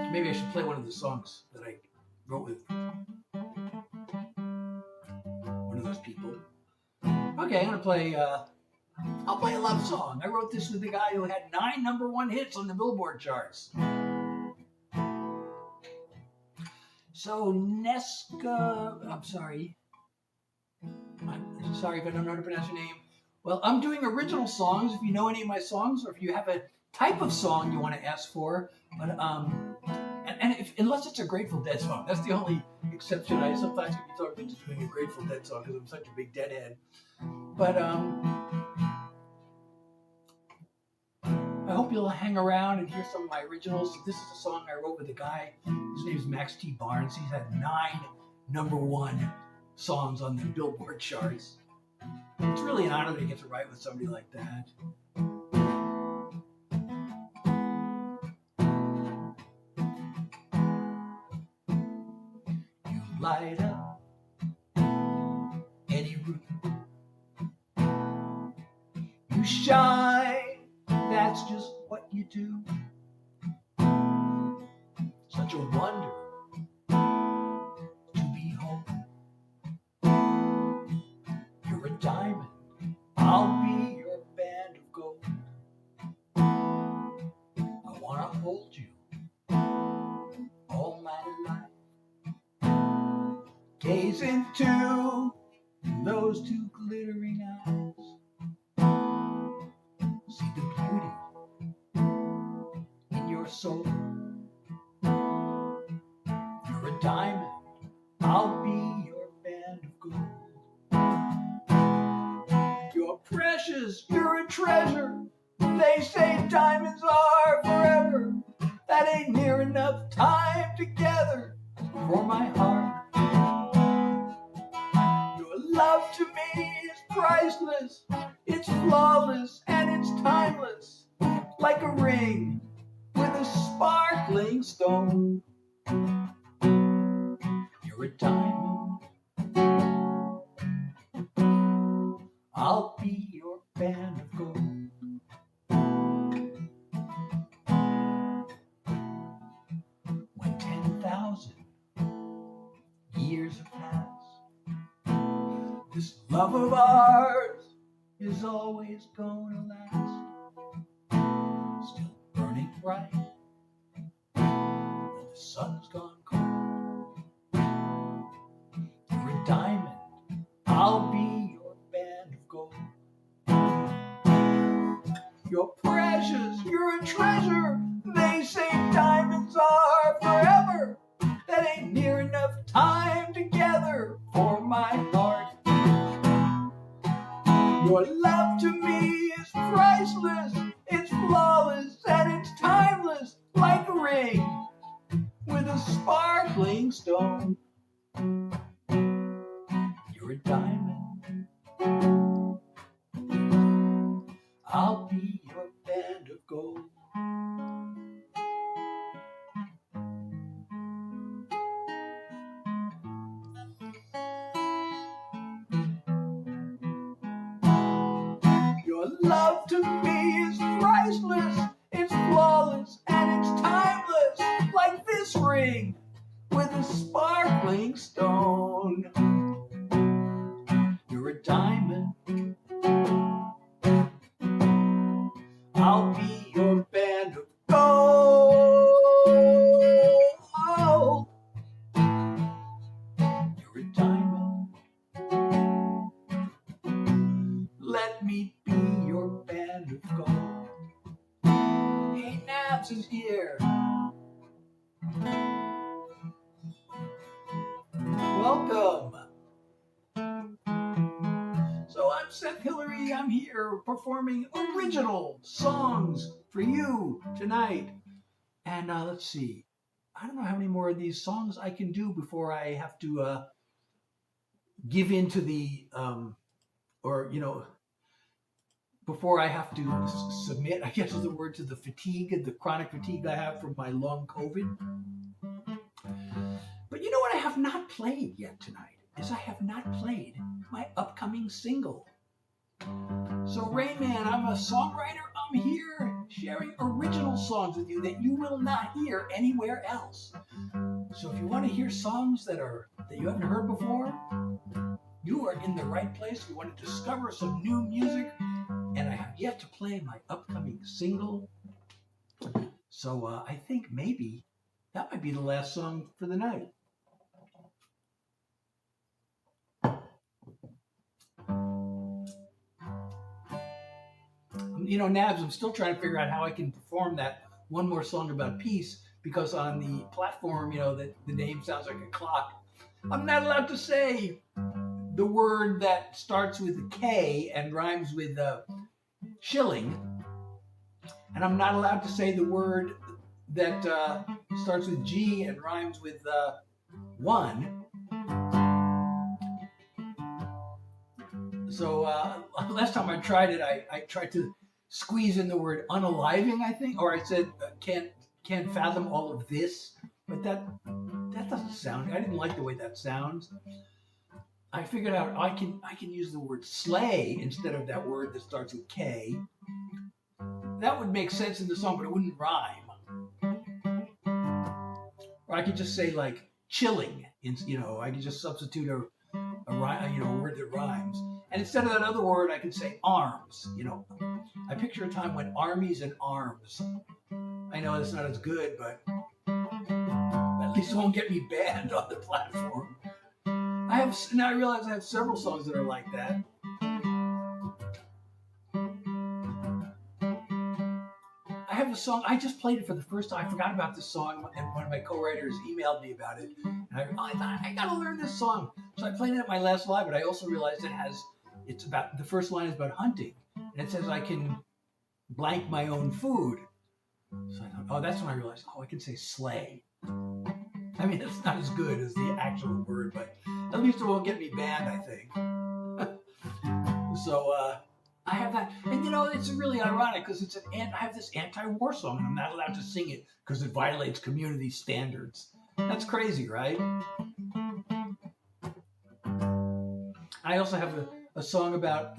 A: Maybe I should play one of the songs that I wrote with one of those people. Okay, I'm gonna play. I'll play a love song. I wrote this with a guy who had 9 #1 hits on the Billboard charts. So Neska, I'm sorry if I don't know how to pronounce your name. Well, I'm doing original songs. If you know any of my songs, or if you have a type of song you want to ask for, but unless it's a Grateful Dead song, that's the only exception. I sometimes can be talking into doing a Grateful Dead song because I'm such a big Deadhead. But I hope you'll hang around and hear some of my originals. This is a song I wrote with a guy. His name is Max T. Barnes. He's had 9 #1 songs on the Billboard charts. It's really an honor to get to write with somebody like that. You light up any room. You shine, that's just what you do. Such a wonder to behold. You're a diamond, I'll be your band of gold. I wanna hold you all my life. Gaze into those 2 glittering eyes. See the beauty in your soul. You're a diamond, I'll be your band of gold. You're precious, you're a treasure. They say diamonds are forever. That ain't near enough time together for my heart. Your love to me is priceless. It's flawless and it's timeless, like a ring with a sparkling stone. You're a diamond, I'll be your band of gold. When 10,000 years have passed This love of ours is always gonna last, still burning bright when the sun's gone cold. You're a diamond, I'll be your band of gold. You're precious, you're a treasure. They say diamonds are forever. That ain't near enough time together for my heart. Your love to me is priceless, it's flawless and it's timeless, like a ring with a sparkling stone. You're a diamond, I'll be your band of gold. Your love to me is priceless, it's flawless and it's timeless, like this ring with a sparkling stone. You're a diamond, I'll be your band of gold. You're a diamond, let me be your band of gold. Hey, Nabs is here. Welcome. So I'm Seth Hilary. I'm here performing original songs for you tonight. And let's see. I don't know how many more of these songs I can do before I have to give in to the, before I have to submit, I guess is the word, to the fatigue, the chronic fatigue I have from my long COVID. But you know what I have not played yet tonight is I have not played my upcoming single. So Rain Man, I'm a songwriter. I'm here sharing original songs with you that you will not hear anywhere else. So if you want to hear songs that you haven't heard before, you are in the right place. If you want to discover some new music, and I have yet to play my upcoming single. So I think maybe that might be the last song for the night. You know, Nabs, I'm still trying to figure out how I can perform that one more song about peace, because on the platform, you know, the name sounds like a clock. I'm not allowed to say the word that starts with a K and rhymes with shilling. And I'm not allowed to say the word that starts with G and rhymes with one. So last time I tried it, I tried to squeeze in the word unaliving, I think, or I said can't fathom all of this, but that doesn't sound. I didn't like the way that sounds. I figured out I can use the word slay instead of that word that starts with K. That would make sense in the song, but it wouldn't rhyme. Or I could just say like chilling. You know, I could just substitute a word that rhymes. And instead of that other word, I could say arms. You know, I picture a time when armies and arms. I know it's not as good, but at least it won't get me banned on the platform. Now I realize I have several songs that are like that. I have a song, I just played it for the first time. I forgot about this song, and one of my co-writers emailed me about it. And I thought, I gotta learn this song. So I played it at my last live, but I also realized it's about, the first line is about hunting. And it says I can blank my own food. So I thought, oh, that's when I realized, I can say slay. I mean, it's not as good as the actual word, but at least it won't get me banned, I think. So I have that. And you know, it's really ironic because I have this anti-war song and I'm not allowed to sing it because it violates community standards. That's crazy, right? I also have a song about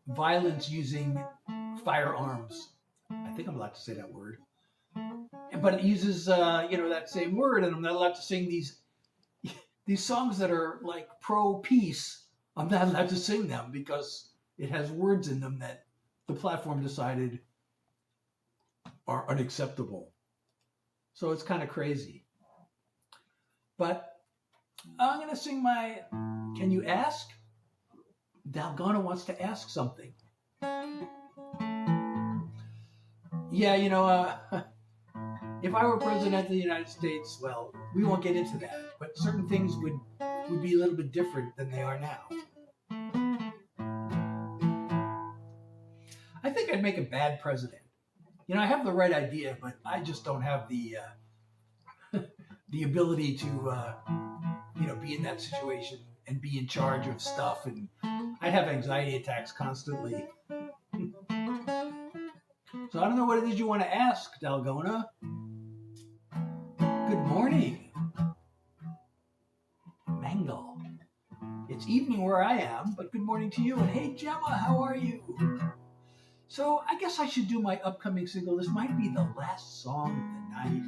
A: violence using firearms. I think I'm allowed to say that word. But it uses, that same word, and I'm not allowed to sing these these songs that are like pro-peace, I'm not allowed to sing them because it has words in them that the platform decided are unacceptable. So it's kind of crazy. But I'm going to sing my Can You Ask? Dalgona wants to ask something. Yeah, if I were president of the United States, well, we won't get into that, but certain things would be a little bit different than they are now. I think I'd make a bad president. I have the right idea, but I just don't have the the ability to be in that situation and be in charge of stuff, and I'd have anxiety attacks constantly. So I don't know what it is you want to ask, Dalgona. Good morning, Mangle. It's evening where I am, but good morning to you. And hey, Gemma, how are you? So I guess I should do my upcoming single. This might be the last song of the night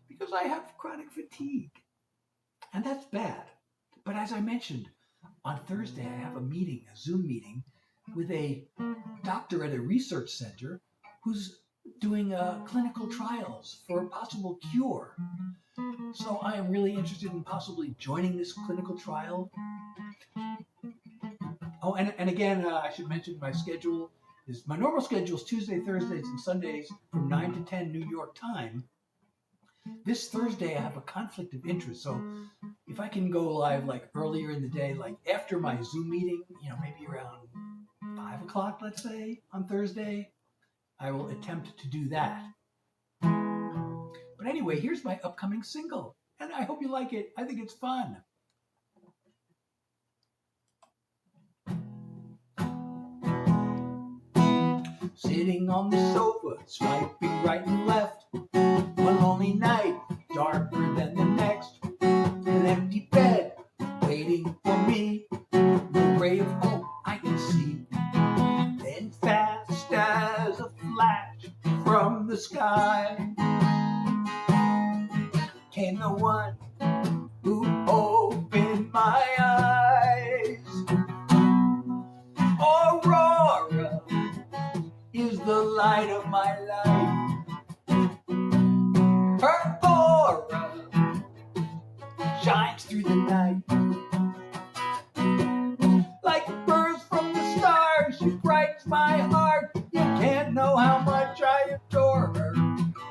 A: because I have chronic fatigue. And that's bad. But as I mentioned, on Thursday I have a meeting, a Zoom meeting, with a doctor at a research center who's doing clinical trials for a possible cure. So I am really interested in possibly joining this clinical trial. Oh, and again, I should mention my schedule is, my normal schedule is Tuesday, Thursdays, and Sundays from 9 to 10 New York time. This Thursday I have a conflict of interest, so if I can go live like earlier in the day, like after my Zoom meeting, maybe around 5 o'clock, let's say, on Thursday, I will attempt to do that. But anyway, here's my upcoming single, and I hope you like it. I think it's fun. Sitting on the sofa, swiping right and left. One lonely night, darker than the next. An empty bed, waiting for me. No ray of hope I can see. Then fast as a flash from the sky came the one who opened my eyes. Aurora is the light of my life. Her aura shines through the night. Like a burst from the stars, she brightens my heart. You can't know how much I adore her.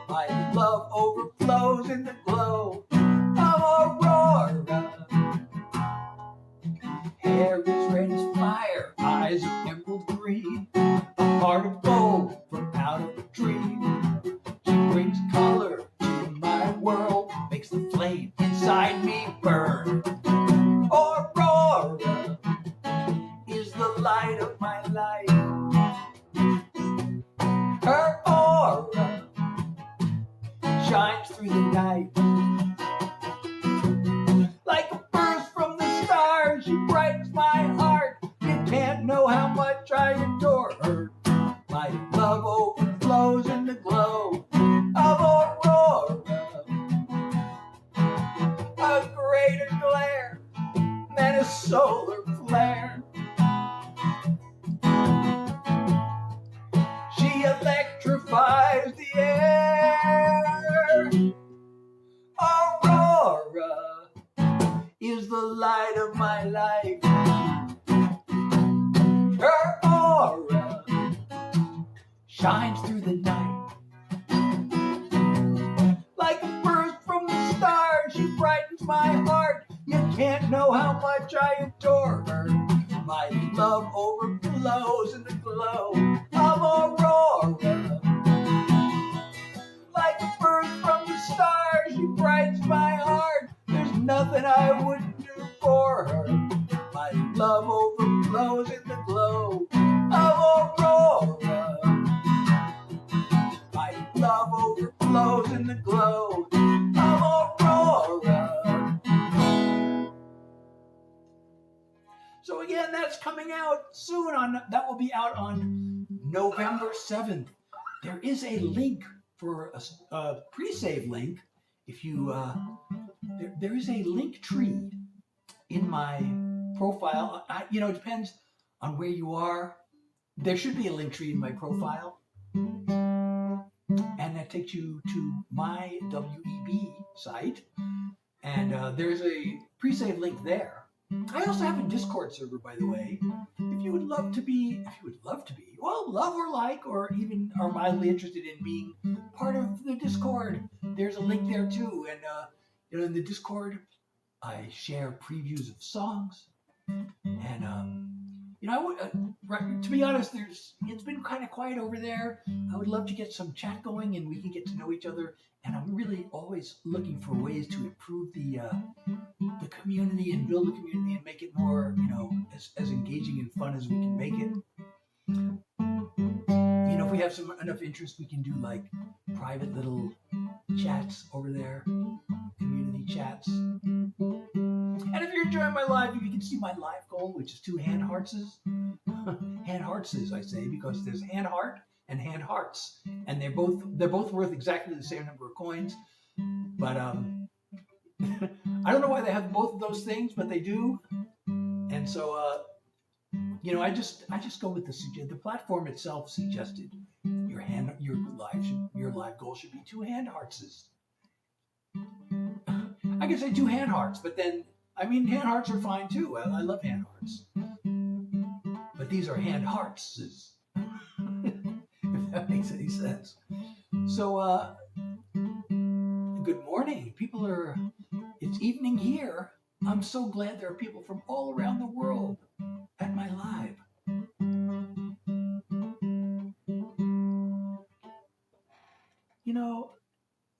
A: My love overflows in the glow of Aurora. Hair is red as fire, eyes of emerald green, a heart of gold from out of a dream. She brings color to my world, makes the flame inside me burn. Aurora is the light of my life. Her aura shines through the night. Like a burst from the stars, she brightens my heart. You can't know how much I adore her. My love overflows in the glow of Aurora. A greater glare than a solar flare. She electrifies the air. Aurora is the light of my life. Her aura shines through the night. Like a burst from the stars, she brightens my heart. You can't know how much I adore her. My love overflows in the glow of Aurora. Like a burst from the stars, she brightens my heart. There's nothing I wouldn't do for her. My love overflows in the glow of Aurora. My love overflows in the glow of Aurora. So again, that's coming out soon. That will be out on November 7th. There is a link for a pre-save link. If you there is a link tree in my profile. It depends on where you are. There should be a link tree in my profile, and that takes you to my WEB site, and there's a pre-save link there. I also have a Discord server, by the way. If you would love to be, well, love or like, or even are mildly interested in being part of the Discord, there's a link there too. And in the Discord, I share previews of songs, and to be honest, it's been kind of quiet over there. I would love to get some chat going, and we can get to know each other. And I'm really always looking for ways to improve the community and build a community and make it more, as engaging and fun as we can make it. If we have enough interest, we can do like private little chats over there, community chats. And if you're enjoying my live, you can see my live goal, which is 2 hand heartses. Hand heartses, I say, because there's hand heart and hand hearts, and they're both worth exactly the same number of coins. But I don't know why they have both of those things, but they do. And so I just go with the platform itself suggested your live goal should be 2 hand heartses. I could say 2 hand hearts, but then hand hearts are fine too. I love hand hearts, but these are hand heartses. If that makes any sense. So good morning. It's evening here. I'm so glad there are people from all around the world at my live.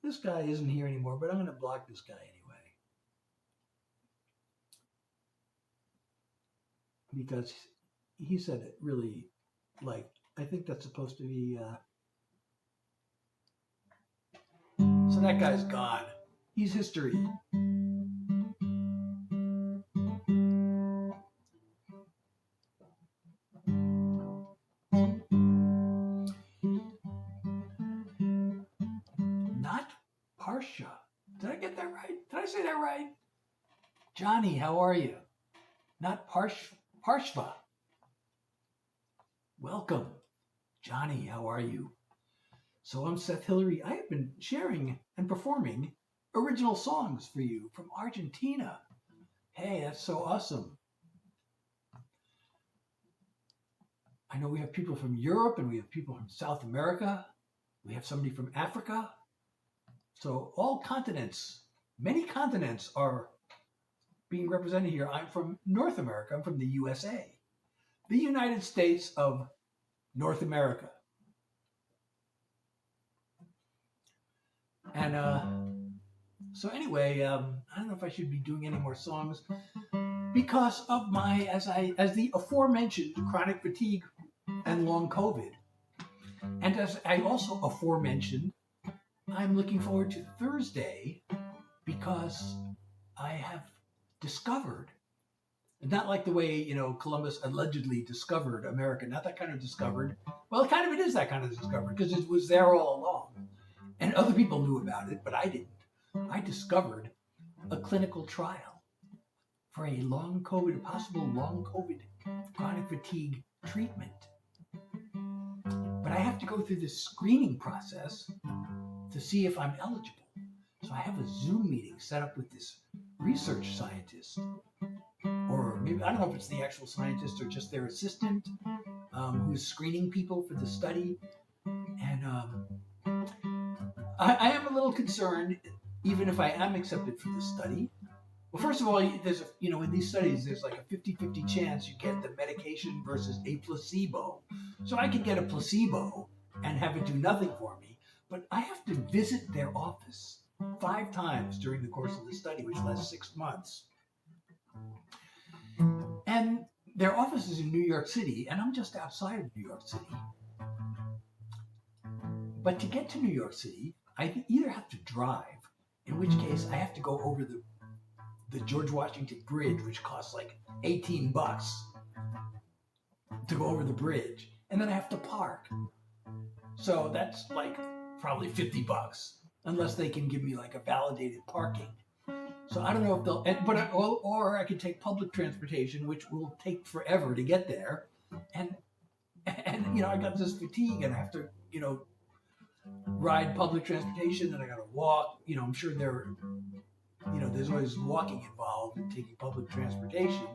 A: This guy isn't here anymore, but I'm going to block this guy anyway. Because he said it really, I think that's supposed to be, so that guy's gone. He's history. Not Parsha. Did I get that right? Did I say that right? Johnny, how are you? Not Parshva. Welcome. Johnny, how are you? So I'm Seth Hilary. I have been sharing and performing original songs for you from Argentina. Hey, that's so awesome. I know we have people from Europe, and we have people from South America. We have somebody from Africa. So all continents, many continents are being represented here. I'm from North America. I'm from the USA, the United States of North America. And so anyway, I don't know if I should be doing any more songs because of as the aforementioned chronic fatigue and long COVID. And as I also aforementioned, I'm looking forward to Thursday because I have discovered, not like the way, Columbus allegedly discovered America, not that kind of discovered. Well, it is that kind of discovered because it was there all along. And other people knew about it, but I didn't. I discovered a clinical trial for a possible long COVID chronic fatigue treatment. But I have to go through this screening process to see if I'm eligible. So I have a Zoom meeting set up with this research scientist, or maybe, I don't know if it's the actual scientist or just their assistant, who's screening people for the study. And I am a little concerned, even if I am accepted for the study. Well, first of all, there's in these studies, there's like a 50-50 chance you get the medication versus a placebo. So I could get a placebo and have it do nothing for me, but I have to visit their office 5 times during the course of the study, which lasts 6 months. And their office is in New York City, and I'm just outside of New York City. But to get to New York City, I either have to drive, in which case I have to go over the George Washington Bridge, which costs like $18 to go over the bridge, and then I have to park. So that's like probably $50, unless they can give me like a validated parking. So I don't know if they'll, or I could take public transportation, which will take forever to get there, and I got this fatigue, and I have to ride public transportation, and I got to walk. I'm sure there's always walking involved in taking public transportation,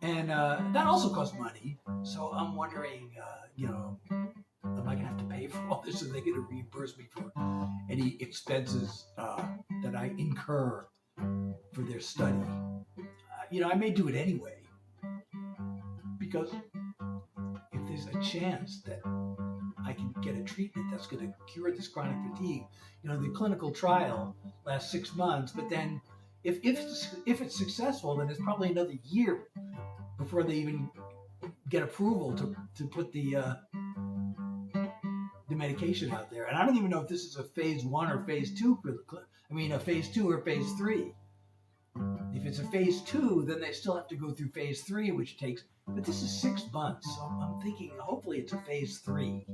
A: and that also costs money. So I'm wondering, am I gonna have to pay for all this? Are they gonna reimburse me for any expenses that I incur for their study? I may do it anyway, because if there's a chance that I can get a treatment that's going to cure this chronic fatigue. The clinical trial lasts 6 months, but then if it's successful, then it's probably another year before they even get approval to put the medication out there. And I don't even know if this is a phase 1 or phase 2. A phase 2 or phase 3. If it's a phase 2, then they still have to go through phase 3, which takes. But this is 6 months, so I'm thinking hopefully it's a phase 3.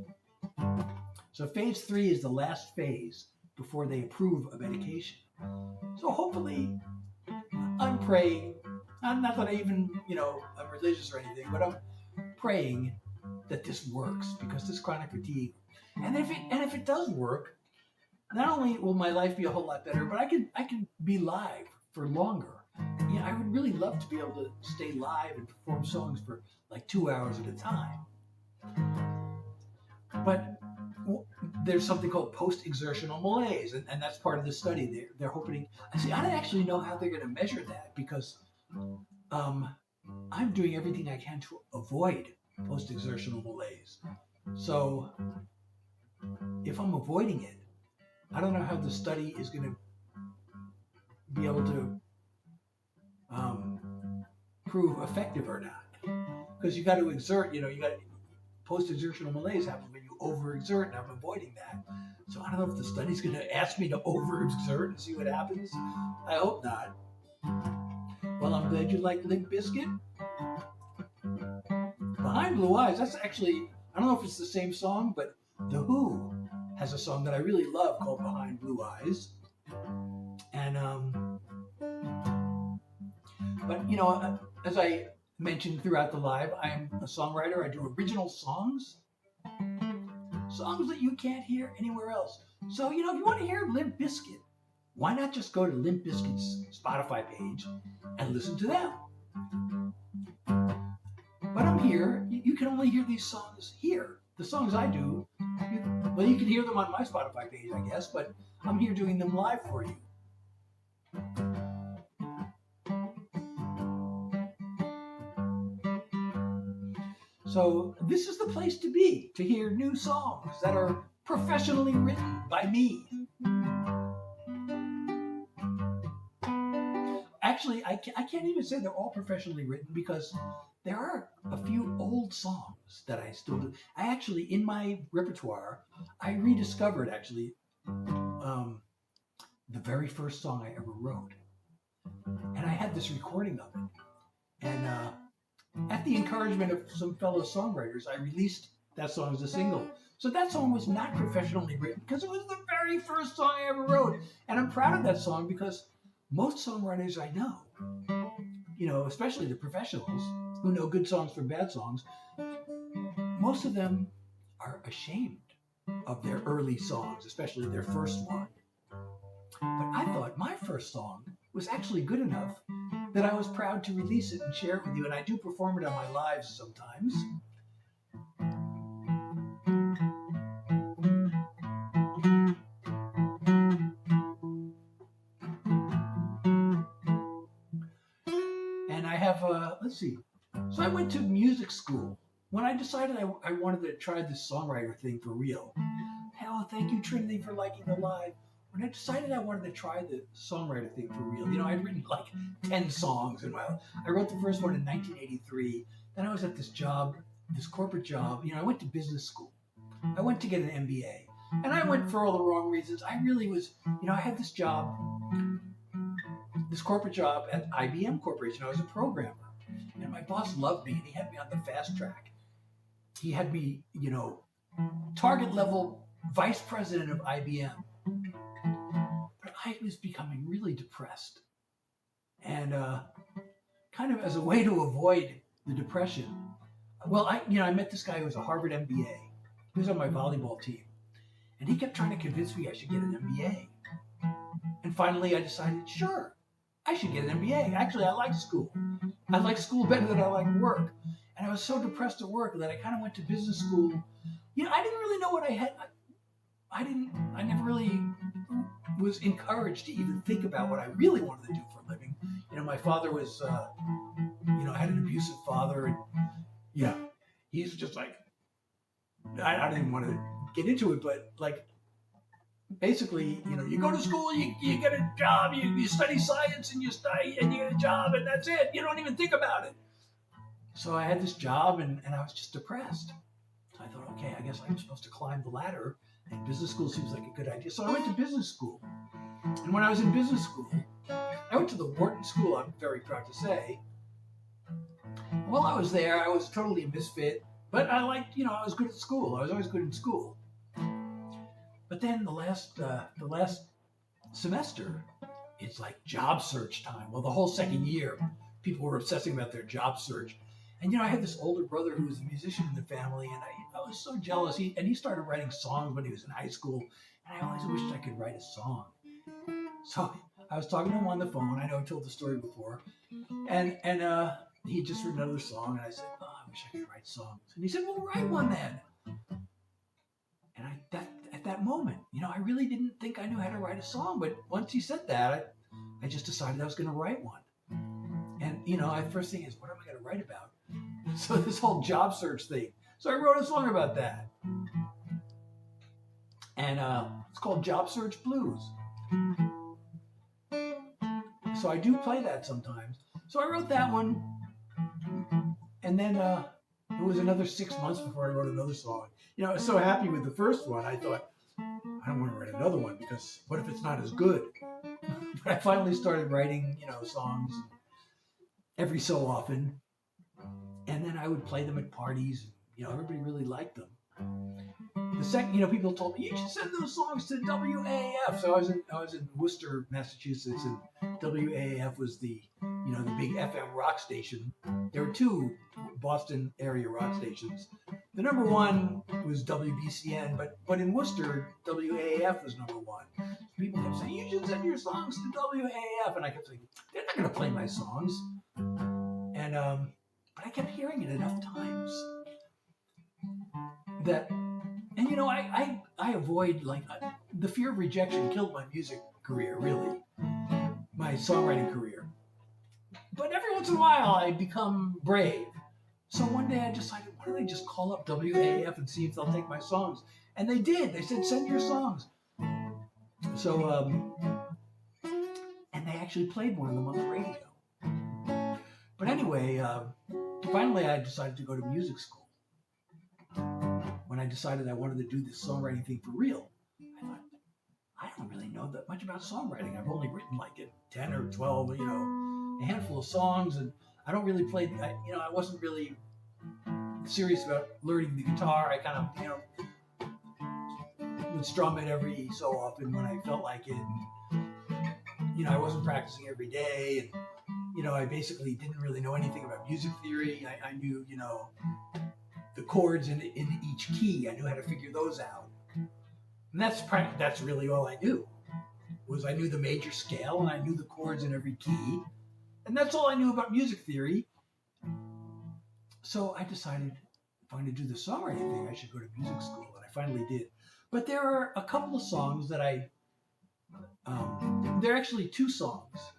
A: So phase 3 is the last phase before they approve a medication. So hopefully, I'm praying. Not that I even, I'm religious or anything, but I'm praying that this works, because this chronic fatigue. And if it does work, not only will my life be a whole lot better, but I can be live for longer. I would really love to be able to stay live and perform songs for like 2 hours at a time. But there's something called post-exertional malaise, and that's part of the study. They're hoping. I don't actually know how they're going to measure that, because I'm doing everything I can to avoid post-exertional malaise. So if I'm avoiding it, I don't know how the study is going to be able to prove effective or not. Because you got to exert, post-exertional malaise happens when you overexert, and I'm avoiding that. So I don't know if the study's going to ask me to overexert and see what happens. I hope not. Well, I'm glad you like Limp Bizkit. Behind Blue Eyes, that's actually, I don't know if it's the same song, but The Who has a song that I really love called Behind Blue Eyes. And, as I mentioned throughout the live, I'm a songwriter. I do original songs that you can't hear anywhere else. So, if you want to hear Limp Bizkit, why not just go to Limp Bizkit's Spotify page and listen to them? But I'm here. You can only hear these songs here. The songs I do, you can hear them on my Spotify page, I guess, but I'm here doing them live for you. So this is the place to be, to hear new songs that are professionally written by me. Actually, I can't even say they're all professionally written, because there are a few old songs that I still do. I actually, in my repertoire, I rediscovered the very first song I ever wrote. And I had this recording of it. And at the encouragement of some fellow songwriters, I released that song as a single. So that song was not professionally written, because it was the very first song I ever wrote. And I'm proud of that song, because most songwriters I know, especially the professionals who know good songs from bad songs, most of them are ashamed of their early songs, especially their first one. But I thought my first song was actually good enough that I was proud to release it and share it with you, and I do perform it on my lives sometimes. And I have, let's see, so I went to music school. When I decided I wanted to try this songwriter thing for real, hell, thank you, Trinity, for liking the live. When I decided I wanted to try the songwriter thing for real, I'd written like 10 songs in my life. I wrote the first one in 1983. Then I was at this job, this corporate job. I went to business school. I went to get an MBA. And I went for all the wrong reasons. I really was, I had this job, this corporate job at IBM Corporation. I was a programmer. And my boss loved me, and he had me on the fast track. He had me, target level vice president of IBM. I was becoming really depressed. And kind of as a way to avoid the depression, well, I met this guy who was a Harvard MBA. He was on my volleyball team. And he kept trying to convince me I should get an MBA. And finally I decided, sure, I should get an MBA. Actually, I like school. I like school better than I like work. And I was so depressed at work that I kind of went to business school. I didn't really know what I had. I never really was encouraged to even think about what I really wanted to do for a living. My father was, I had an abusive father, and he's just like, I don't even want to get into it, but like, basically, you go to school, you get a job, you study science, and you study, and you get a job, and that's it. You don't even think about it. So I had this job, and I was just depressed. So I thought, okay, I guess I'm supposed to climb the ladder, and business school seems like a good idea. So I went to business school. And when I was in business school, I went to the Wharton School, I'm very proud to say. While I was there, I was totally a misfit, but I liked, I was good at school. I was always good in school. But then the last semester, it's like job search time. Well, the whole second year, people were obsessing about their job search. And I had this older brother who was a musician in the family, and I was so jealous. He started writing songs when he was in high school, and I always wished I could write a song. So I was talking to him on the phone. I know I told the story before, and he just wrote another song, and I said, "Oh, I wish I could write songs." And he said, "Well, write one then." And at that moment, I really didn't think I knew how to write a song, but once he said that, I just decided I was going to write one. And my first thing is, what am I going to write about? So this whole job search thing. So I wrote a song about that. And it's called Job Search Blues. So I do play that sometimes. So I wrote that one. And then it was another 6 months before I wrote another song. I was so happy with the first one. I thought, I don't want to write another one because what if it's not as good? But I finally started writing, songs every so often. And then I would play them at parties. Everybody really liked them. The second, people told me, you should send those songs to WAAF. So I was in Worcester, Massachusetts, and WAAF was the big FM rock station. There were two Boston area rock stations. The number one was WBCN, but in Worcester, WAAF was number one. People kept saying, you should send your songs to WAAF. And I kept saying, they're not going to play my songs. And but I kept hearing it enough times that, and I avoid, the fear of rejection killed my music career, really, my songwriting career. But every once in a while I become brave. So one day I decided, why don't I just call up WAF and see if they'll take my songs? And they did. They said, send your songs. So, and they actually played one of them on the radio. But anyway, finally I decided to go to music school. When I decided I wanted to do this songwriting thing for real, I thought, I don't really know that much about songwriting. I've only written 10 or 12, a handful of songs, and I don't really play, I wasn't really serious about learning the guitar. I kind of, would strum it every so often when I felt like it. And, I wasn't practicing every day, and, I basically didn't really know anything about music theory. I knew, the chords in each key. I knew how to figure those out. And that's really all I knew. I knew the major scale, and I knew the chords in every key. And that's all I knew about music theory. So I decided if I'm going to do the songwriting thing, I should go to music school. And I finally did. But there are a couple of songs that there are actually 2 songs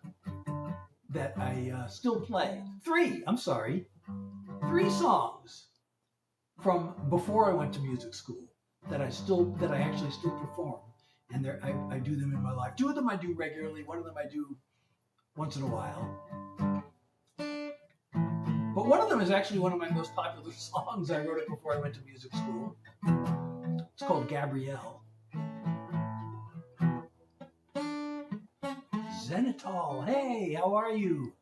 A: that I still play. 3 songs from before I went to music school that I actually still perform. And I do them in my life. 2 of them I do regularly. 1 of them I do once in a while. But one of them is actually one of my most popular songs. I wrote it before I went to music school. It's called Gabrielle. Zenitol, hey, how are you?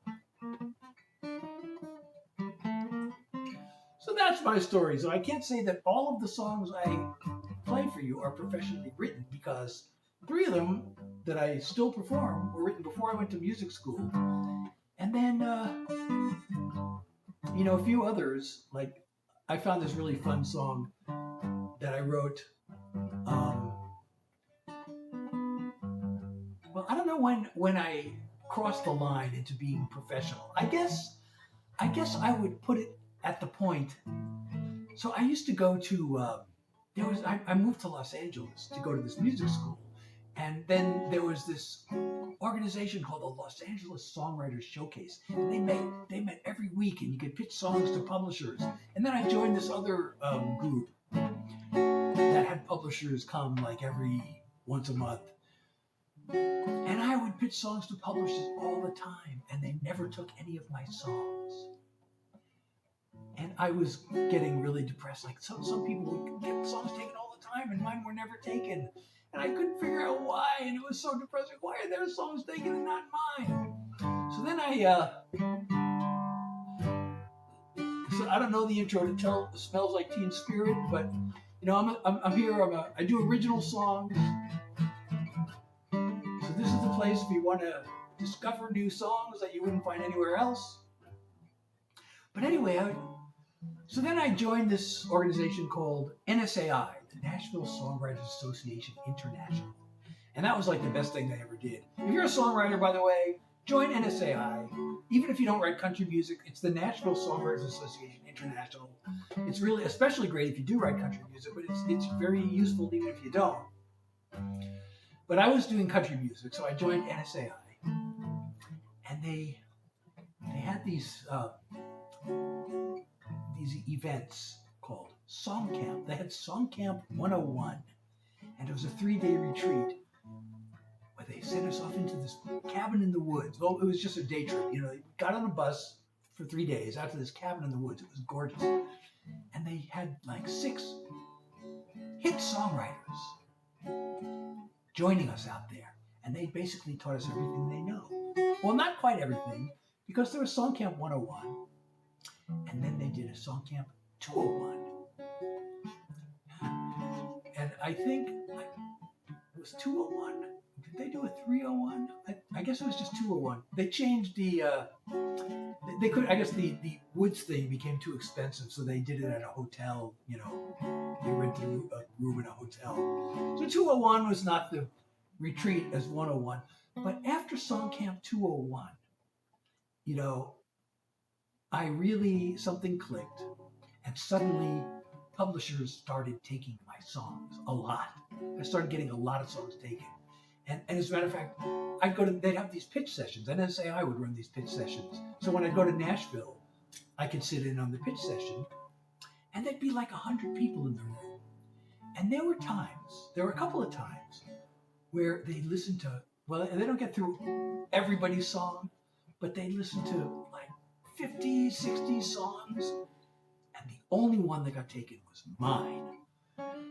A: So that's my story. So I can't say that all of the songs I play for you are professionally written, because 3 of them that I still perform were written before I went to music school. And then, a few others, like I found this really fun song that I wrote. Well, I don't know when I crossed the line into being professional. I guess I would put it at the point. So I used to go to, I moved to Los Angeles to go to this music school. And then there was this organization called the Los Angeles Songwriters Showcase. And they met every week, and you could pitch songs to publishers. And then I joined this other group that had publishers come like every once a month. And I would pitch songs to publishers all the time, and they never took any of my songs. And I was getting really depressed. Like some people would get songs taken all the time, and mine were never taken. And I couldn't figure out why, and it was so depressing. Why are their songs taken and not mine? So then so I don't know the intro to tell Smells Like Teen Spirit, but I'm here. I do original songs. So this is the place if you want to discover new songs that you wouldn't find anywhere else. But anyway, so then I joined this organization called NSAI, the Nashville Songwriters Association International. And that was like the best thing they ever did. If you're a songwriter, by the way, join NSAI. Even if you don't write country music, it's the Nashville Songwriters Association International. It's really especially great if you do write country music, but it's very useful even if you don't. But I was doing country music, so I joined NSAI. And they had these events called Song Camp. They had Song Camp 101, and it was a 3-day retreat where they sent us off into this cabin in the woods. Well, it was just a day trip. We got on a bus for 3 days out to this cabin in the woods. It was gorgeous. And they had like 6 hit songwriters joining us out there. And they basically taught us everything they know. Well, not quite everything, because there was Song Camp 101, and then they did a Song Camp 201. And I think it was 201. Did they do a 301? I guess it was just 201. They changed the, the woods thing became too expensive, so they did it at a hotel, they rented a room in a hotel. So 201 was not the retreat as 101. But after Song Camp 201, something clicked, and suddenly publishers started taking my songs a lot. I started getting a lot of songs taken. And as a matter of fact, they'd have these pitch sessions. NSAI would run these pitch sessions. So when I'd go to Nashville, I could sit in on the pitch session, and there'd be like 100 people in the room. And there were a couple of times, where they listened to, they don't get through everybody's song, but they listen to like 50, 60 songs, and the only one that got taken was mine.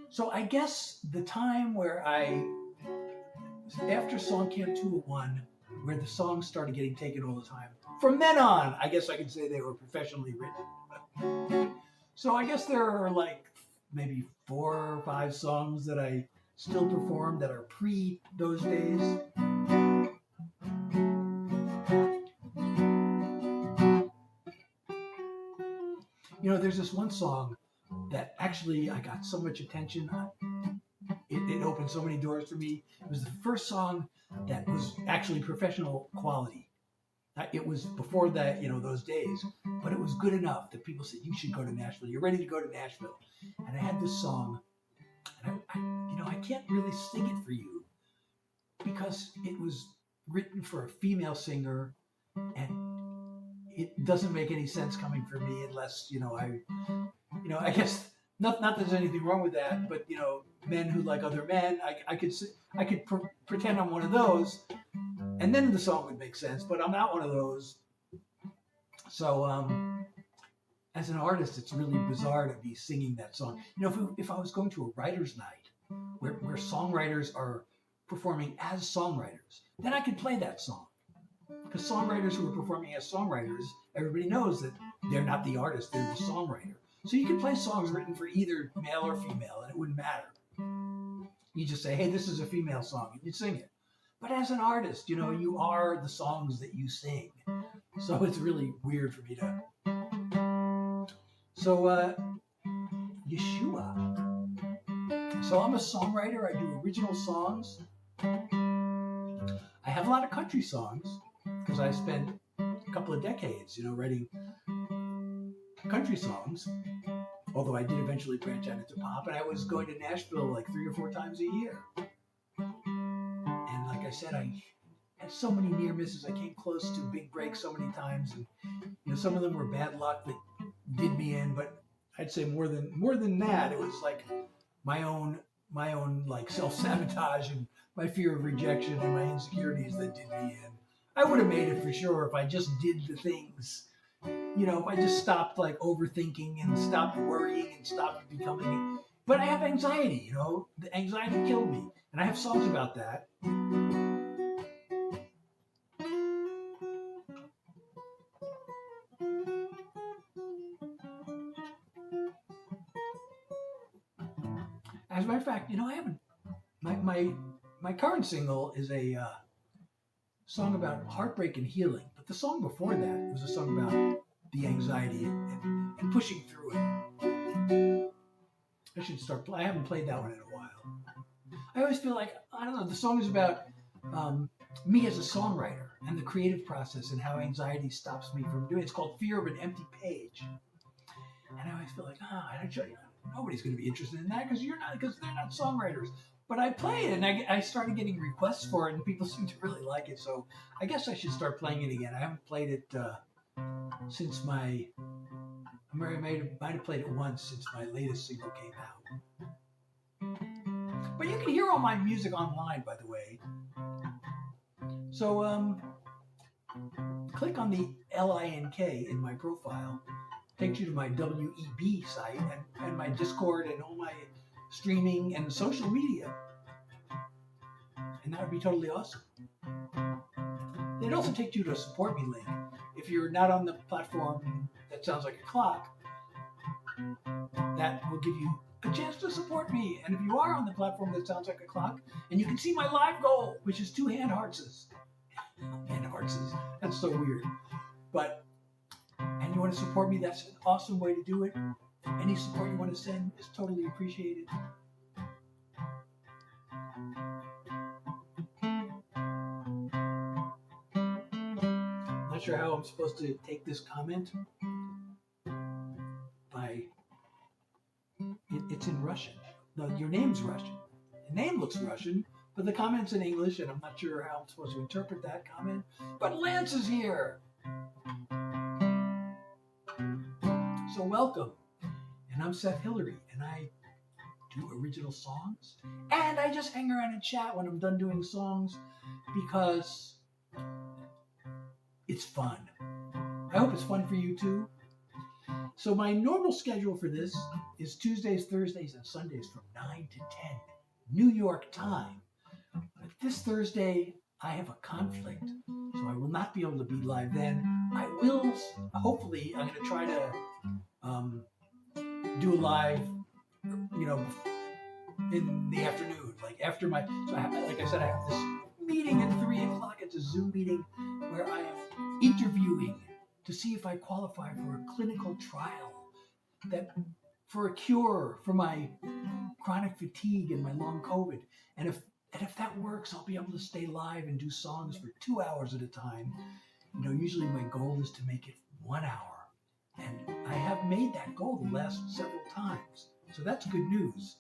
A: So I guess the time where after Song Camp 201, where the songs started getting taken all the time, from then on, I guess I could say they were professionally written. So I guess there are like maybe 4 or 5 songs that I still perform that are pre those days. There's this one song that actually I got so much attention. It opened so many doors for me. It was the first song that was actually professional quality. It was before that, those days, but it was good enough that people said, you should go to Nashville. You're ready to go to Nashville. And I had this song, and I can't really sing it for you because it was written for a female singer, and it doesn't make any sense coming from me unless, I guess not that there's anything wrong with that, but, men who like other men, I could pretend I'm one of those, and then the song would make sense, but I'm not one of those. So, as an artist, it's really bizarre to be singing that song. If I was going to a writer's night where songwriters are performing as songwriters, then I could play that song. Because songwriters who are performing as songwriters, everybody knows that they're not the artist, they're the songwriter. So you can play songs written for either male or female, and it wouldn't matter. You just say, hey, this is a female song, and you sing it. But as an artist, you are the songs that you sing. So it's really weird for me to. So, Yeshua. So I'm a songwriter. I do original songs. I have a lot of country songs because I spent a couple of decades, writing country songs. Although I did eventually branch out into pop, and I was going to Nashville like 3 or 4 times a year. And like I said, I had so many near misses. I came close to big breaks so many times, and some of them were bad luck that did me in. But I'd say more than that, it was like my own like self-sabotage and my fear of rejection and my insecurities that did me in. I would have made it for sure if I just did the things. If I just stopped like overthinking and stopped worrying and stopped becoming. But I have anxiety, the anxiety killed me. And I have songs about that. As a matter of fact, I haven't. My current single is a song about heartbreak and healing. But the song before that was a song about the anxiety and pushing through it. I should start. I haven't played that one in a while. I always feel like, I don't know, the song is about me as a songwriter and the creative process and how anxiety stops me from doing it. It's called Fear of an Empty Page. And I always feel like, nobody's going to be interested in that because they're not songwriters. But I play it, and I started getting requests for it, and people seem to really like it. So I guess I should start playing it again. I haven't played it since I might have played it once since my latest single came out. But you can hear all my music online, by the way. So click on the LINK in my profile. Takes you to my WEB site and my Discord and all my streaming and social media. And that would be totally awesome. It also takes you to a support me link. If you're not on the platform that sounds like a clock, that will give you a chance to support me. And if you are on the platform that sounds like a clock, and you can see my live goal, which is 2 hand heartses. Hand heartses. That's so weird. And you want to support me, that's an awesome way to do it. Any support you want to send is totally appreciated. Not sure how I'm supposed to take this comment. It's in Russian. No, your name's Russian. The name looks Russian, but the comment's in English, and I'm not sure how I'm supposed to interpret that comment. But Lance is here! So welcome. And I'm Seth Hilary, and I do original songs. And I just hang around and chat when I'm done doing songs because it's fun. I hope it's fun for you too. So my normal schedule for this is Tuesdays, Thursdays, and Sundays from 9 to 10 New York time. But this Thursday, I have a conflict, so I will not be able to be live then. I will, hopefully, I'm going to try to do a live, in the afternoon, like after like I said, I have this meeting at 3 o'clock. It's a Zoom meeting where I am interviewing to see if I qualify for a clinical trial for a cure for my chronic fatigue and my long COVID. And if that works, I'll be able to stay live and do songs for 2 hours at a time. Usually my goal is to make it 1 hour. And I have made that goal the last several times. So that's good news.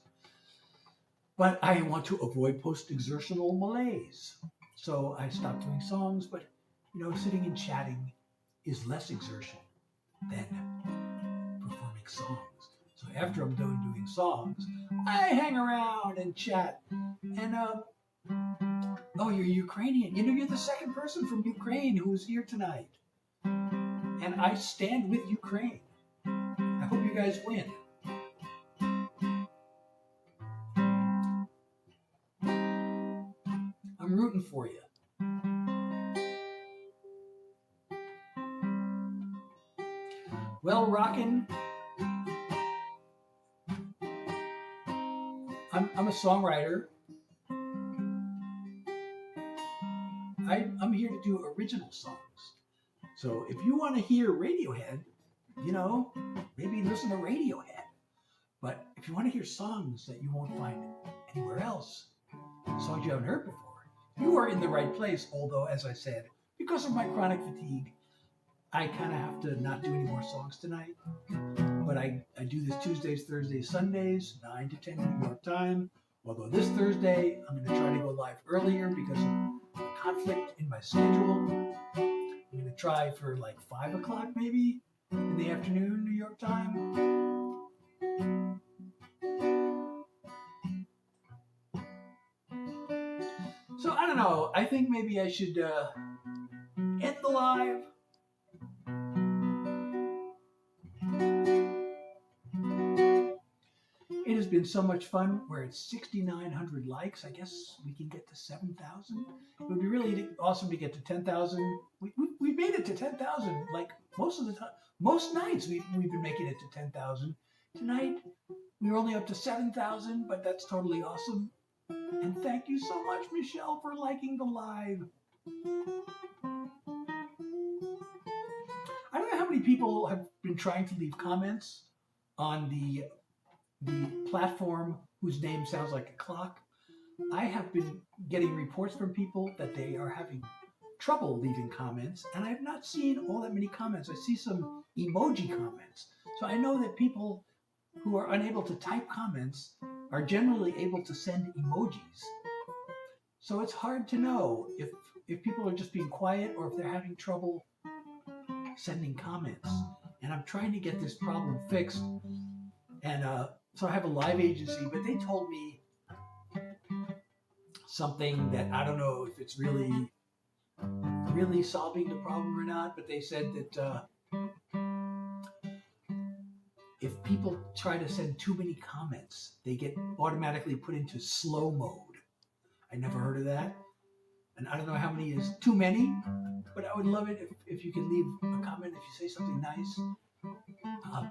A: But I want to avoid post-exertional malaise. So I stopped doing songs, but sitting and chatting is less exertion than performing songs. So after I'm done doing songs, I hang around and chat. And oh, you're Ukrainian. You're the second person from Ukraine who is here tonight. And I stand with Ukraine. I hope you guys win. I'm rooting for you. Well, rockin'. I'm a songwriter. always do original songs. So if you want to hear Radiohead, maybe listen to Radiohead. But if you want to hear songs that you won't find anywhere else, songs you haven't heard before, you are in the right place. Although, as I said, because of my chronic fatigue, I kind of have to not do any more songs tonight. But I do this Tuesdays, Thursdays, Sundays, 9 to 10 New York time. Although this Thursday, I'm going to try to go live earlier because of a conflict in my schedule. I'm going to try for like 5 o'clock maybe in the afternoon, New York time. So I don't know. I think maybe I should end the live. It has been so much fun. We're at 6,900 likes. I guess we can get to 7,000. It would be really awesome to get to 10,000. We made it to 10,000 like most of the time. Most nights we've been making it to 10,000. Tonight we were only up to 7,000, but that's totally awesome. And thank you so much, Michelle, for liking the live. I don't know how many people have been trying to leave comments on the platform whose name sounds like a clock. I have been getting reports from people that they are having trouble leaving comments, and I have not seen all that many comments. I see some emoji comments. So I know that people who are unable to type comments are generally able to send emojis. So it's hard to know if people are just being quiet or if they're having trouble sending comments. And I'm trying to get this problem fixed. And so I have a live agency, but they told me something that I don't know if it's really solving the problem or not, but they said that if people try to send too many comments, they get automatically put into slow mode. I never heard of that. And I don't know how many is too many, but I would love it if you could leave a comment. If you say something nice,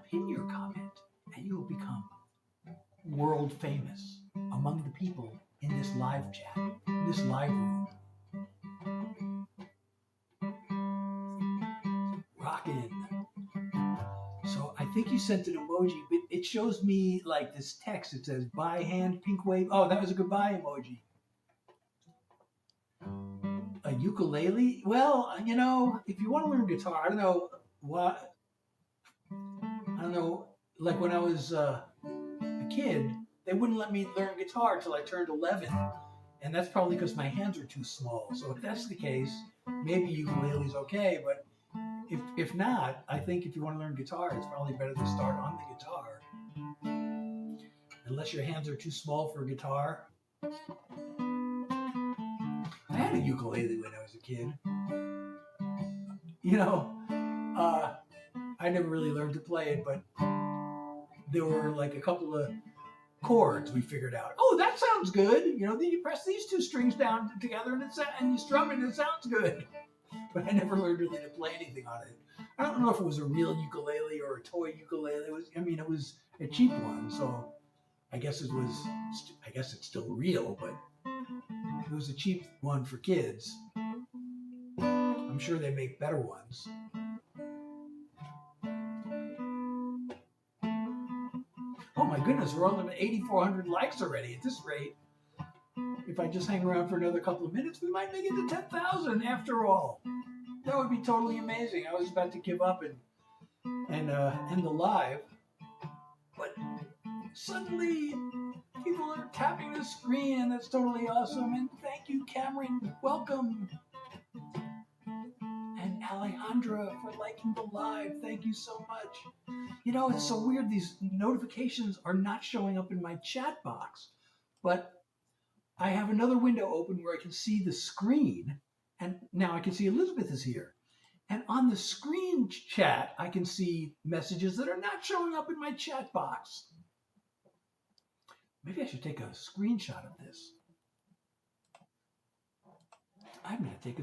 A: pin your comment and you will become world famous among the people in this live chat, in this live room. Rockin'. So I think you sent an emoji, but it shows me like this text. It says, "By hand, pink wave." Oh, that was a goodbye emoji. A ukulele? Well, if you want to learn guitar, I don't know what. I don't know. Like when I was a kid, they wouldn't let me learn guitar till I turned 11, and that's probably because my hands are too small. So if that's the case, maybe ukulele's okay. But if not, I think if you want to learn guitar, it's probably better to start on the guitar. Unless your hands are too small for a guitar. I had a ukulele when I was a kid. I never really learned to play it, but there were like a couple of chords we figured out. Oh, that sounds good. You press these two strings down together and you strum it and it sounds good. But I never learned really to play anything on it. I don't know if it was a real ukulele or a toy ukulele. It was a cheap one, so I guess it's still real, but it was a cheap one for kids. I'm sure they make better ones. Oh my goodness, we're on 8,400 likes already. At this rate, if I just hang around for another couple of minutes, we might make it to 10,000 after all. That would be totally amazing. I was about to give up and end the live, but suddenly people are tapping the screen, and that's totally awesome. And thank you, Cameron. Welcome. And Alejandra for liking the live. Thank you so much. It's so weird. These notifications are not showing up in my chat box, but I have another window open where I can see the screen, and now I can see Elizabeth is here. And on the screen chat, I can see messages that are not showing up in my chat box. Maybe I should take a screenshot of this. I'm going to take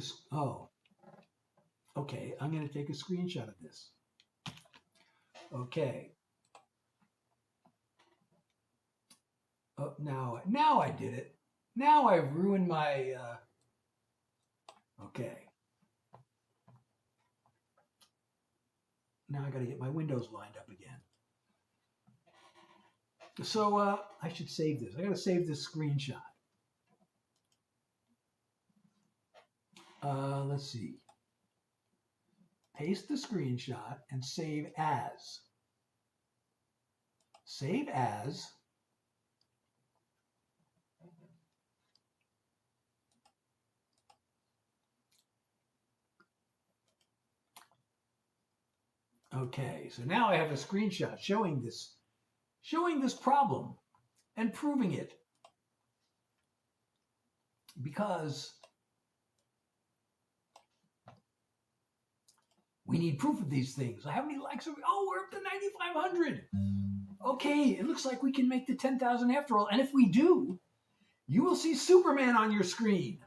A: I'm going to take a screenshot of this. Okay. Oh, now I did it. Now I've ruined my, okay. Now I got to get my windows lined up again. So I should save this. I got to save this screenshot. Let's see. Paste the screenshot and save as. Save as. Okay, so now I have a screenshot showing this problem and proving it. Because we need proof of these things. How many likes are we? Oh, we're up to 9,500. Okay, it looks like we can make the 10,000 after all. And if we do, you will see Superman on your screen.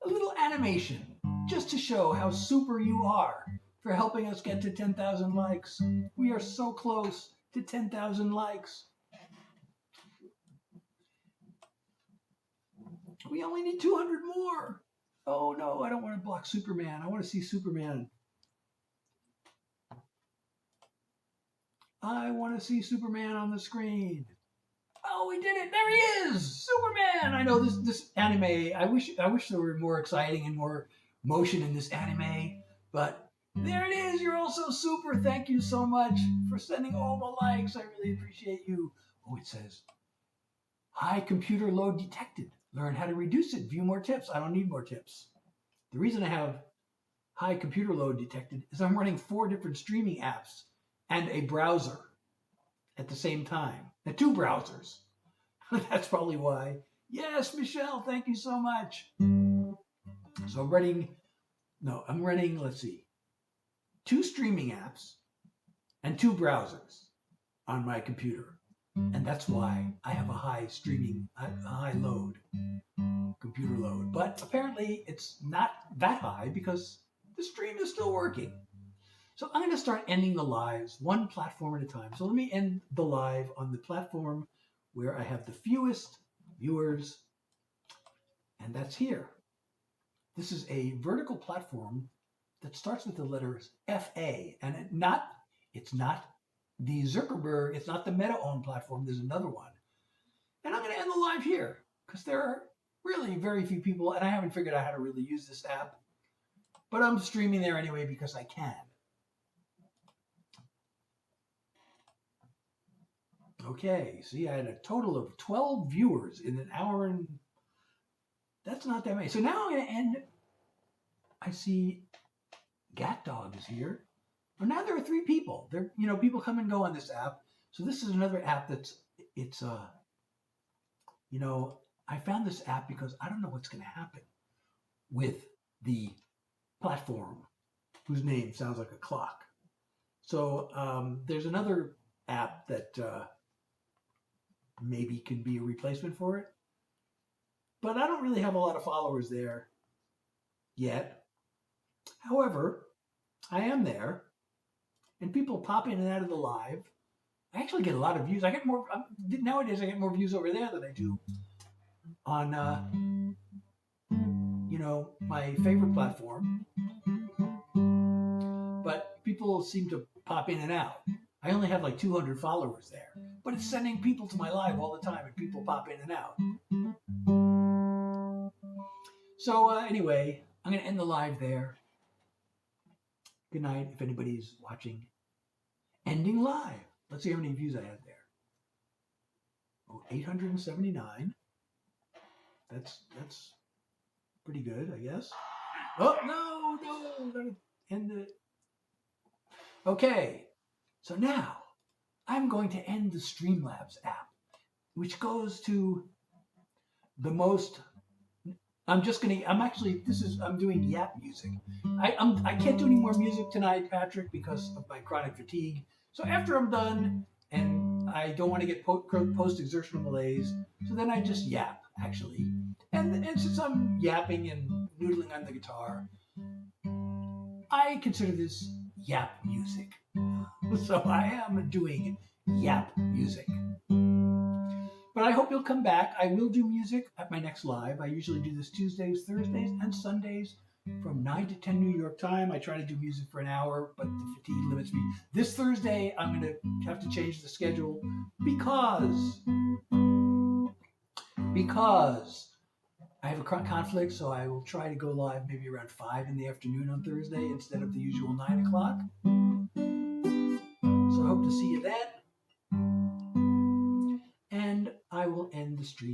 A: A little animation just to show how super you are for helping us get to 10,000 likes. We are so close to 10,000 likes. We only need 200 more. Oh no, I don't want to block Superman. I want to see Superman. I want to see Superman on the screen. Oh, we did it. There he is. Superman. I know this anime, I wish there were more exciting and more motion in this anime, but there it is. You're all so super. Thank you so much for sending all the likes. I really appreciate you. Oh, it says, high computer load detected. Learn how to reduce it. View more tips. I don't need more tips. The reason I have high computer load detected is I'm running 4 different streaming apps and a browser at the same time. And 2 browsers. That's probably why. Yes, Michelle, thank you so much. So I'm running, let's see, 2 streaming apps and 2 browsers on my computer. And that's why I have a high load, computer load. But apparently it's not that high because the stream is still working. So I'm going to start ending the lives one platform at a time. So let me end the live on the platform where I have the fewest viewers, and that's here. This is a vertical platform that starts with the letters FA, and it's not the Zuckerberg, it's not the Meta-owned platform, there's another one. And I'm going to end the live here because there are really very few people, and I haven't figured out how to really use this app, but I'm streaming there anyway because I can. Okay, see, I had a total of 12 viewers in an hour, and that's not that many. So now I'm going to end. I see Gat Dog is here. Well, now there are 3 people. People come and go on this app. So this is another app I found this app because I don't know what's going to happen with the platform whose name sounds like a clock. So there's another app that maybe can be a replacement for it. But I don't really have a lot of followers there yet. However, I am there. And people pop in and out of the live. I actually get a lot of views. I get more nowadays. I get more views over there than I do on my favorite platform. But people seem to pop in and out. I only have like 200 followers there, but it's sending people to my live all the time, and people pop in and out. So anyway, I'm going to end the live there. Good night, if anybody's watching. Ending live. Let's see how many views I had there. Oh, 879. That's pretty good, I guess. Oh, no, gotta end it. Okay, so now I'm going to end the Streamlabs app, which goes to the most. I'm doing yap music. I can't do any more music tonight, Patrick, because of my chronic fatigue. So after I'm done, and I don't want to get post-exertional malaise, so then I just yap, actually. And since I'm yapping and noodling on the guitar, I consider this yap music. So I am doing yap music. But I hope you'll come back. I will do music at my next live. I usually do this Tuesdays, Thursdays, and Sundays from 9 to 10 New York time. I try to do music for an hour, but the fatigue limits me. This Thursday, I'm going to have to change the schedule because I have a conflict, so I will try to go live maybe around 5 in the afternoon on Thursday instead of the usual 9 o'clock. So I hope to see you then. And I will end the stream